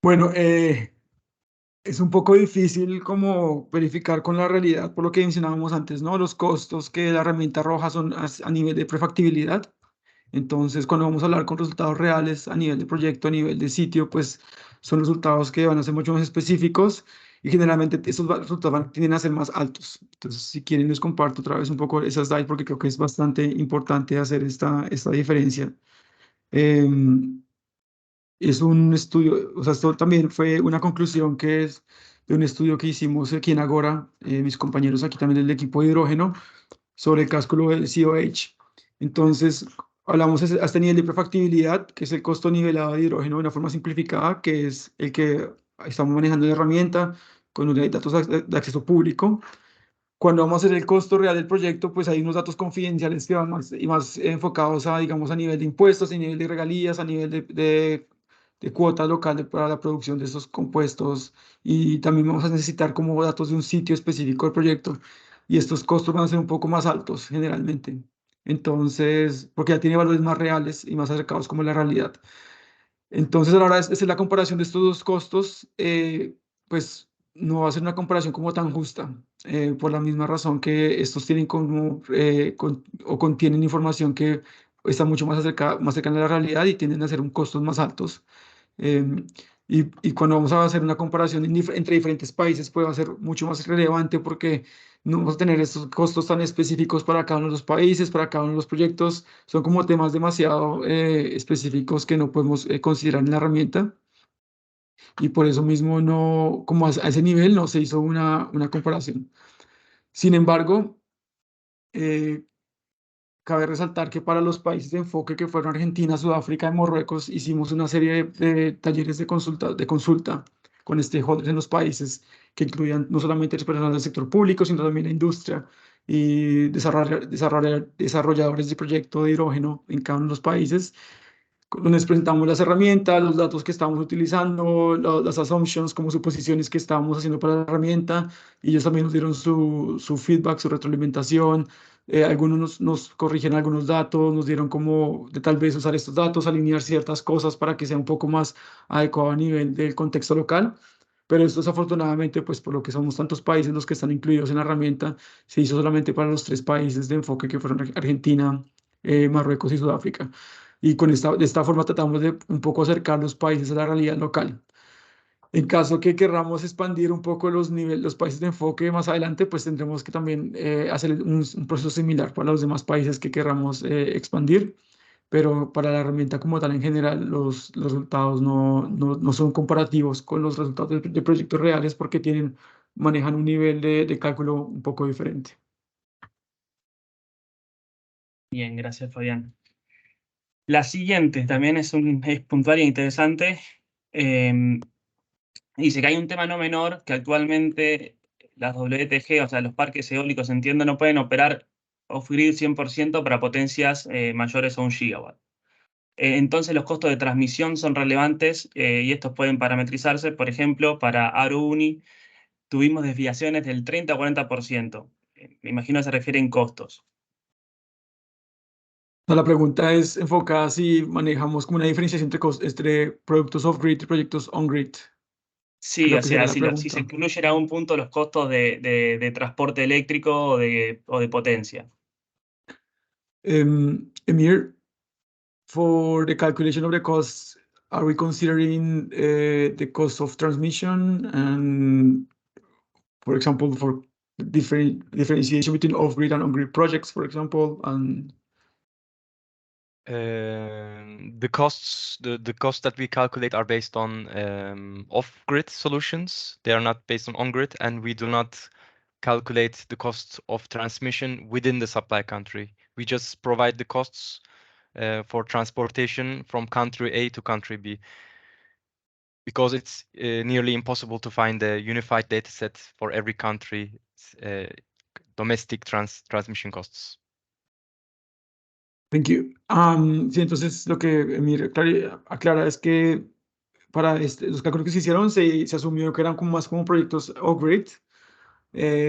Bueno, es un poco difícil como verificar con la realidad, por lo que mencionábamos antes, ¿no? Los costos que la herramienta arroja son a nivel de prefactibilidad. Entonces, cuando vamos a hablar con resultados reales a nivel de proyecto, a nivel de sitio, pues son resultados que van a ser mucho más específicos y generalmente esos resultados tienden a ser más altos. Entonces, si quieren, les comparto otra vez un poco esas slides porque creo que es bastante importante hacer esta diferencia. Em, es un estudio, o sea, esto también fue una conclusión que es de un estudio que hicimos aquí en Agora, mis compañeros aquí también del equipo de hidrógeno, sobre el cálculo del COH. Entonces, hablamos a este nivel de prefactibilidad, que es el costo nivelado de hidrógeno de una forma simplificada, que es el que estamos manejando la herramienta con unidad de datos de acceso público. Cuando vamos a hacer el costo real del proyecto, pues hay unos datos confidenciales que van más enfocados a, digamos, a nivel de impuestos, a nivel de regalías, a nivel de cuota local para la producción de estos compuestos y también vamos a necesitar como datos de un sitio específico del proyecto y estos costos van a ser un poco más altos generalmente. Entonces, porque ya tiene valores más reales y más acercados como a la realidad. Entonces, a la hora de hacer la comparación de estos dos costos, pues no va a ser una comparación como tan justa, por la misma razón que estos tienen como, o contienen información que está mucho más cercana a la realidad y tienden a ser un costos más altos. Em, y cuando vamos a hacer una comparación entre diferentes países, puede ser mucho más relevante porque no vamos a tener estos costos tan específicos para cada uno de los países, para cada uno de los proyectos. Son como temas demasiado específicos que no podemos considerar en la herramienta. Y por eso mismo no, como a ese nivel no se hizo una comparación. Sin embargo, eh, cabe resaltar que para los países de enfoque que fueron Argentina, Sudáfrica y Marruecos, hicimos una serie de talleres de consulta con stakeholders en los países que incluían no solamente personas del sector público, sino también la industria y desarrolladores de proyecto de hidrógeno en cada uno de los países donde les presentamos las herramientas, los datos que estábamos utilizando, las assumptions, como suposiciones que estábamos haciendo para la herramienta, y ellos también nos dieron su feedback, su retroalimentación, algunos nos corrigieron algunos datos, nos dieron cómo de tal vez usar estos datos, alinear ciertas cosas para que sea un poco más adecuado a nivel del contexto local. Pero esto desafortunadamente, pues por lo que somos tantos países los que están incluidos en la herramienta, se hizo solamente para los 3 países de enfoque que fueron Argentina, Marruecos y Sudáfrica. Y de esta forma tratamos de un poco acercar los países a la realidad local. En caso que querramos expandir un poco los países de enfoque más adelante, pues tendremos que también hacer un proceso similar para los demás países que querramos expandir. Pero para la herramienta como tal en general, los resultados no son comparativos con los resultados de proyectos reales porque manejan un nivel de cálculo un poco diferente. Bien, gracias, Fabián. La siguiente también es puntual e interesante. Dice que hay un tema no menor que actualmente las WTG, o sea, los parques eólicos, entiendo, no pueden operar off-grid 100% para potencias mayores a 1 gigawatt. Entonces los costos de transmisión son relevantes y estos pueden parametrizarse, por ejemplo, para ARUNI tuvimos desviaciones del 30 o 40%. Me imagino que se refiere en costos. No, la pregunta es enfocada si manejamos como una diferenciación entre productos off-grid y proyectos on-grid. Sí, Creo o que sería sea, la si se pregunta. incluyen a un punto los costos de transporte eléctrico o de potencia. Emir, for the calculation of the costs, are we considering the cost of transmission and, for example, for differentiation between off-grid and on-grid projects, for example, and The costs that we calculate are based on off-grid solutions. They are not based on on-grid, and we do not calculate the cost of transmission within the supply country. We just provide the costs for transportation from country A to country B, because it's nearly impossible to find a unified data set for every country domestic transmission costs. Thank you. Sí, entonces lo que Emir aclara es que para los cálculos que se hicieron se asumió que eran como más como proyectos off-grid.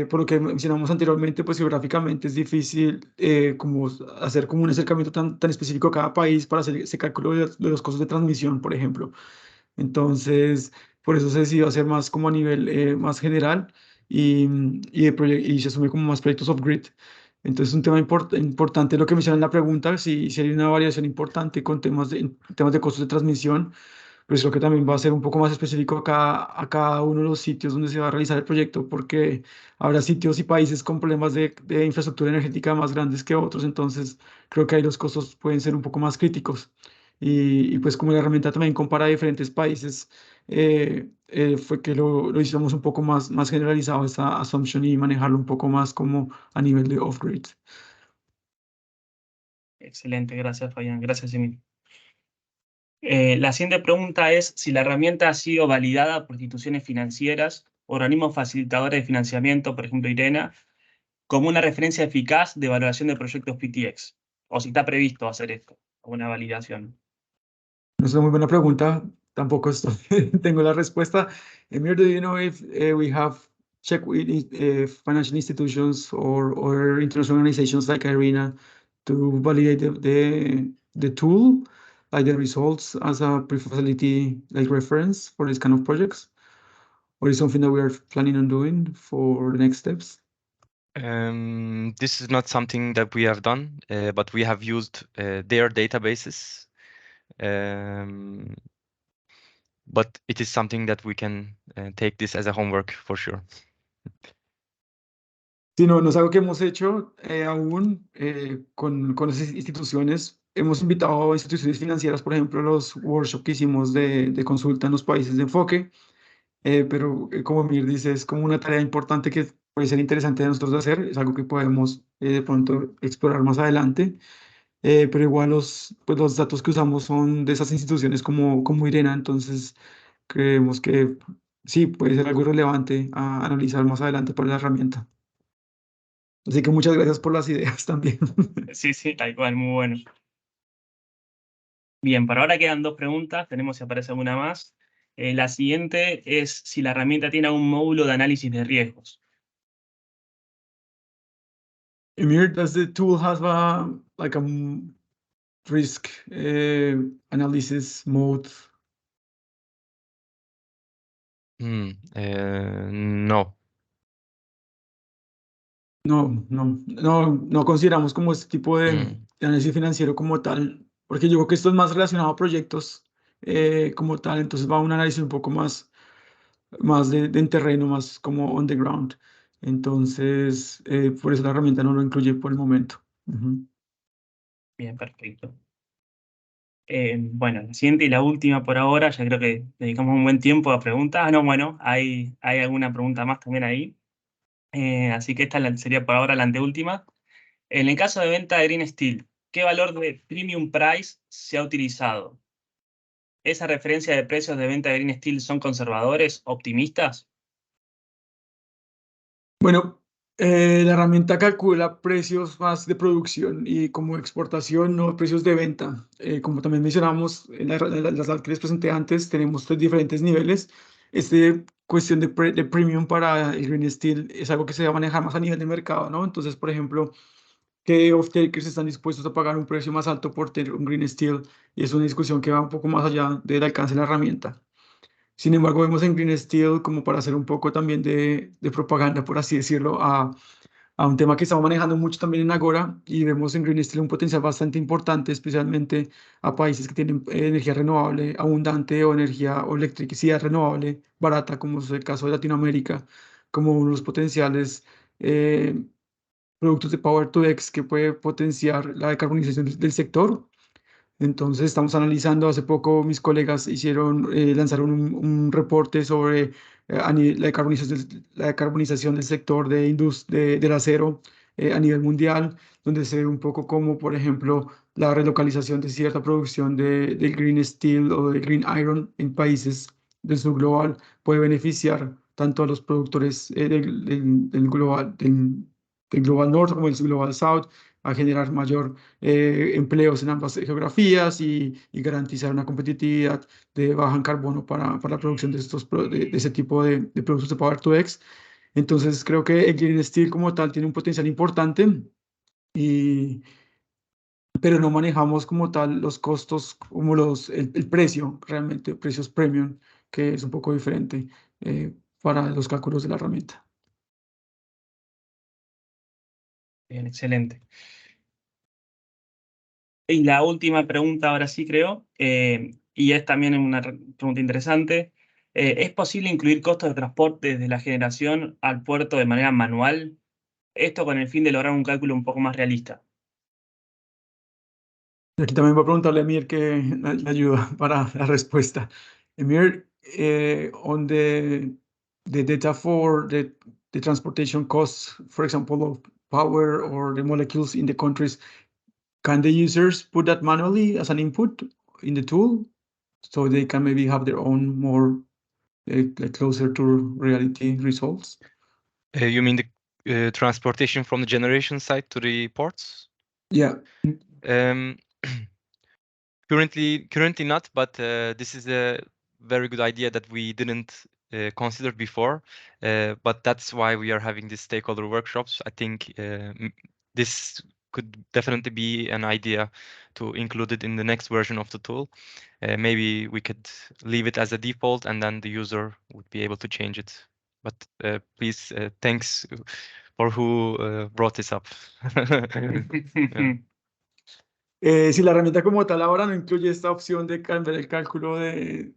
Por lo que mencionamos anteriormente, pues geográficamente es difícil como hacer como un acercamiento tan específico a cada país para hacer ese cálculo de los costos de transmisión, por ejemplo. Entonces, por eso se decidió hacer más como a nivel más general y se asume como más proyectos off-grid. Entonces, un tema importante lo que mencionan en la pregunta, si hay una variación importante con temas de costos de transmisión, pues creo que también va a ser un poco más específico a cada uno de los sitios donde se va a realizar el proyecto, porque habrá sitios y países con problemas de infraestructura energética más grandes que otros, entonces creo que ahí los costos pueden ser un poco más críticos. Pues como la herramienta también compara diferentes países, fue que lo hicimos un poco más generalizado esta assumption y manejarlo un poco más como a nivel de off-grid. Excelente, gracias, Fabián. Gracias, Emil. La siguiente pregunta es si la herramienta ha sido validada por instituciones financieras, organismos facilitadores de financiamiento, por ejemplo, IRENA, como una referencia eficaz de valoración de proyectos PTX, o si está previsto hacer esto, una validación. Es una muy buena pregunta. Tampoco tengo la respuesta. Emir, do you know if we have checked with financial institutions or international organizations like IRENA to validate the tool, like the results as a pre-facility like reference for this kind of projects? Or is something that we are planning on doing for the next steps? This is not something that we have done, but we have used their databases. But it is something that we can take this as a homework for sure. Sí, no es algo que hemos hecho aún con esas instituciones. Hemos invitado a instituciones financieras, por ejemplo, los workshops que hicimos de consulta en los países de enfoque, pero como Mir dice, es como una tarea importante que puede ser interesante de nosotros de hacer, es algo que podemos de pronto explorar más adelante, pero igual pues los datos que usamos son de esas instituciones como IRENA, entonces creemos que sí, puede ser algo relevante a analizar más adelante para la herramienta. Así que muchas gracias por las ideas también. Sí, tal cual, muy bueno. Bien, por ahora quedan dos preguntas, tenemos si aparece alguna más. La siguiente es si la herramienta tiene algún módulo de análisis de riesgos. Emir, does the tool have like a risk analysis mode? No. No consideramos como este tipo de análisis financiero como tal, porque yo creo que esto es más relacionado a proyectos como tal, entonces va a un análisis un poco más de en terreno, más como on the ground. Entonces, por eso la herramienta no lo incluye por el momento. Ujú. Bien, perfecto. Bueno, la siguiente y la última por ahora, ya creo que dedicamos un buen tiempo a preguntas. Ah, no, bueno, hay alguna pregunta más también ahí. Así que esta sería por ahora la anteúltima. En el caso de venta de Green Steel, ¿qué valor de premium price se ha utilizado? ¿Esa referencia de precios de venta de Green Steel son conservadores, optimistas? Bueno, la herramienta calcula precios más de producción y como exportación, no precios de venta. Como también mencionamos en las slides que les presenté antes, tenemos tres diferentes niveles. cuestión de premium para el green steel es algo que se va a manejar más a nivel de mercado, ¿no? Entonces, por ejemplo, ¿qué off-takers están dispuestos a pagar un precio más alto por tener un green steel? Y es una discusión que va un poco más allá del alcance de la herramienta. Sin embargo, vemos en Green Steel como para hacer un poco también de propaganda, por así decirlo, a un tema que estamos manejando mucho también en Agora, y vemos en Green Steel un potencial bastante importante, especialmente a países que tienen energía renovable abundante o energía o electricidad renovable barata, como es el caso de Latinoamérica, como unos potenciales eh, productos de Power to X que puede potenciar la decarbonización del sector. Entonces estamos analizando, hace poco mis colegas lanzaron un reporte sobre la decarbonización del sector del acero a nivel mundial, donde se ve un poco como, por ejemplo, la relocalización de cierta producción del green steel o del green iron en países del sur global puede beneficiar tanto a los productores del global north como del global south, a generar mayor empleos en ambas geografías y garantizar una competitividad de baja en carbono para la producción de ese tipo de productos de Power to X. Entonces creo que el Green Steel como tal tiene un potencial importante, y, pero no manejamos como tal los costos como el precio, realmente precios premium, que es un poco diferente para los cálculos de la herramienta. Bien, excelente. Y la última pregunta, ahora sí creo, y es también una pregunta interesante. ¿Es posible incluir costos de transporte desde la generación al puerto de manera manual? Esto con el fin de lograr un cálculo un poco más realista. Aquí también voy a preguntarle a Emir que me ayuda para la respuesta. Emir, on the data for the transportation costs, for example, of power or the molecules in the countries, can the users put that manually as an input in the tool so they can maybe have their own more like closer to reality results? You mean the transportation from the generation site to the ports? Yeah. Um, currently not, but this is a very good idea that we didn't consider before. But that's why we are having these stakeholder workshops. I think this could definitely be an idea to include it in the next version of the tool. Maybe we could leave it as a default, and then the user would be able to change it. But please, thanks for who brought this up. Yeah. Si la herramienta como tal ahora no incluye esta opción de cambiar el cálculo de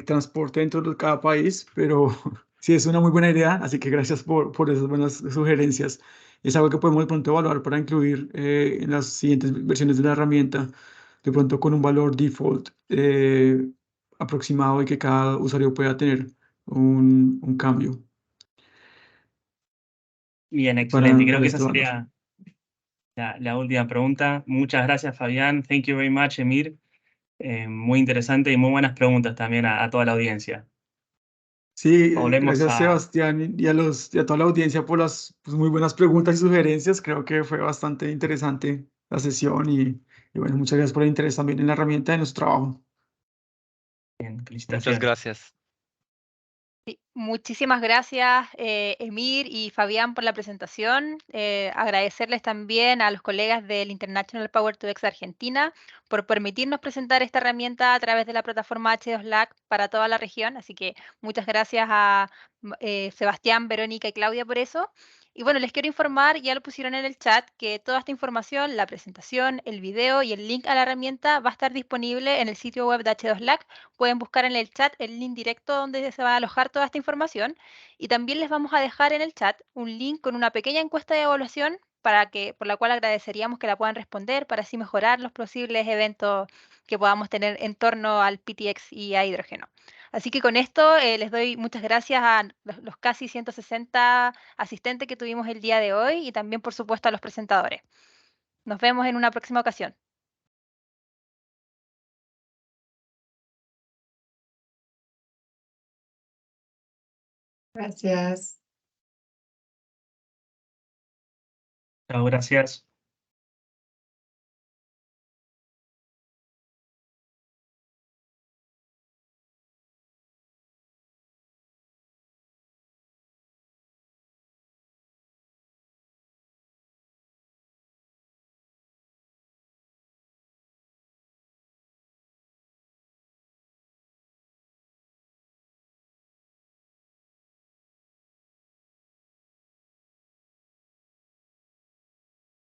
transporte dentro de cada país, pero sí es una muy buena idea, así que gracias por esas buenas sugerencias. Es algo que podemos de pronto evaluar para incluir en las siguientes versiones de la herramienta, de pronto con un valor default aproximado y que cada usuario pueda tener un cambio Bien, excelente. Creo para que esa este valor. sería la última pregunta. Muchas gracias, Fabián. Thank you very much, Emir. Muy interesante y muy buenas preguntas también a toda la audiencia. Sí, Volvemos gracias a... Sebastián y a toda la audiencia por las muy buenas preguntas y sugerencias. Creo que fue bastante interesante la sesión y bueno, muchas gracias por el interés también en la herramienta de nuestro trabajo. Bien, Muchas felicitaciones. gracias. Sí, muchísimas gracias, Emir y Fabián, por la presentación. Agradecerles también a los colegas del International Power to X Argentina por permitirnos presentar esta herramienta a través de la plataforma H2LAC para toda la región. Así que muchas gracias a Sebastián, Verónica y Claudia por eso. Y bueno, les quiero informar, ya lo pusieron en el chat, que toda esta información, la presentación, el video y el link a la herramienta va a estar disponible en el sitio web de H2LAC. Pueden buscar en el chat el link directo donde se va a alojar toda esta información, y también les vamos a dejar en el chat un link con una pequeña encuesta de evaluación por la cual agradeceríamos que la puedan responder para así mejorar los posibles eventos que podamos tener en torno al PTX y a hidrógeno. Así que con esto les doy muchas gracias a los casi 160 asistentes que tuvimos el día de hoy y también, por supuesto, a los presentadores. Nos vemos en una próxima ocasión. Gracias. Chao, gracias.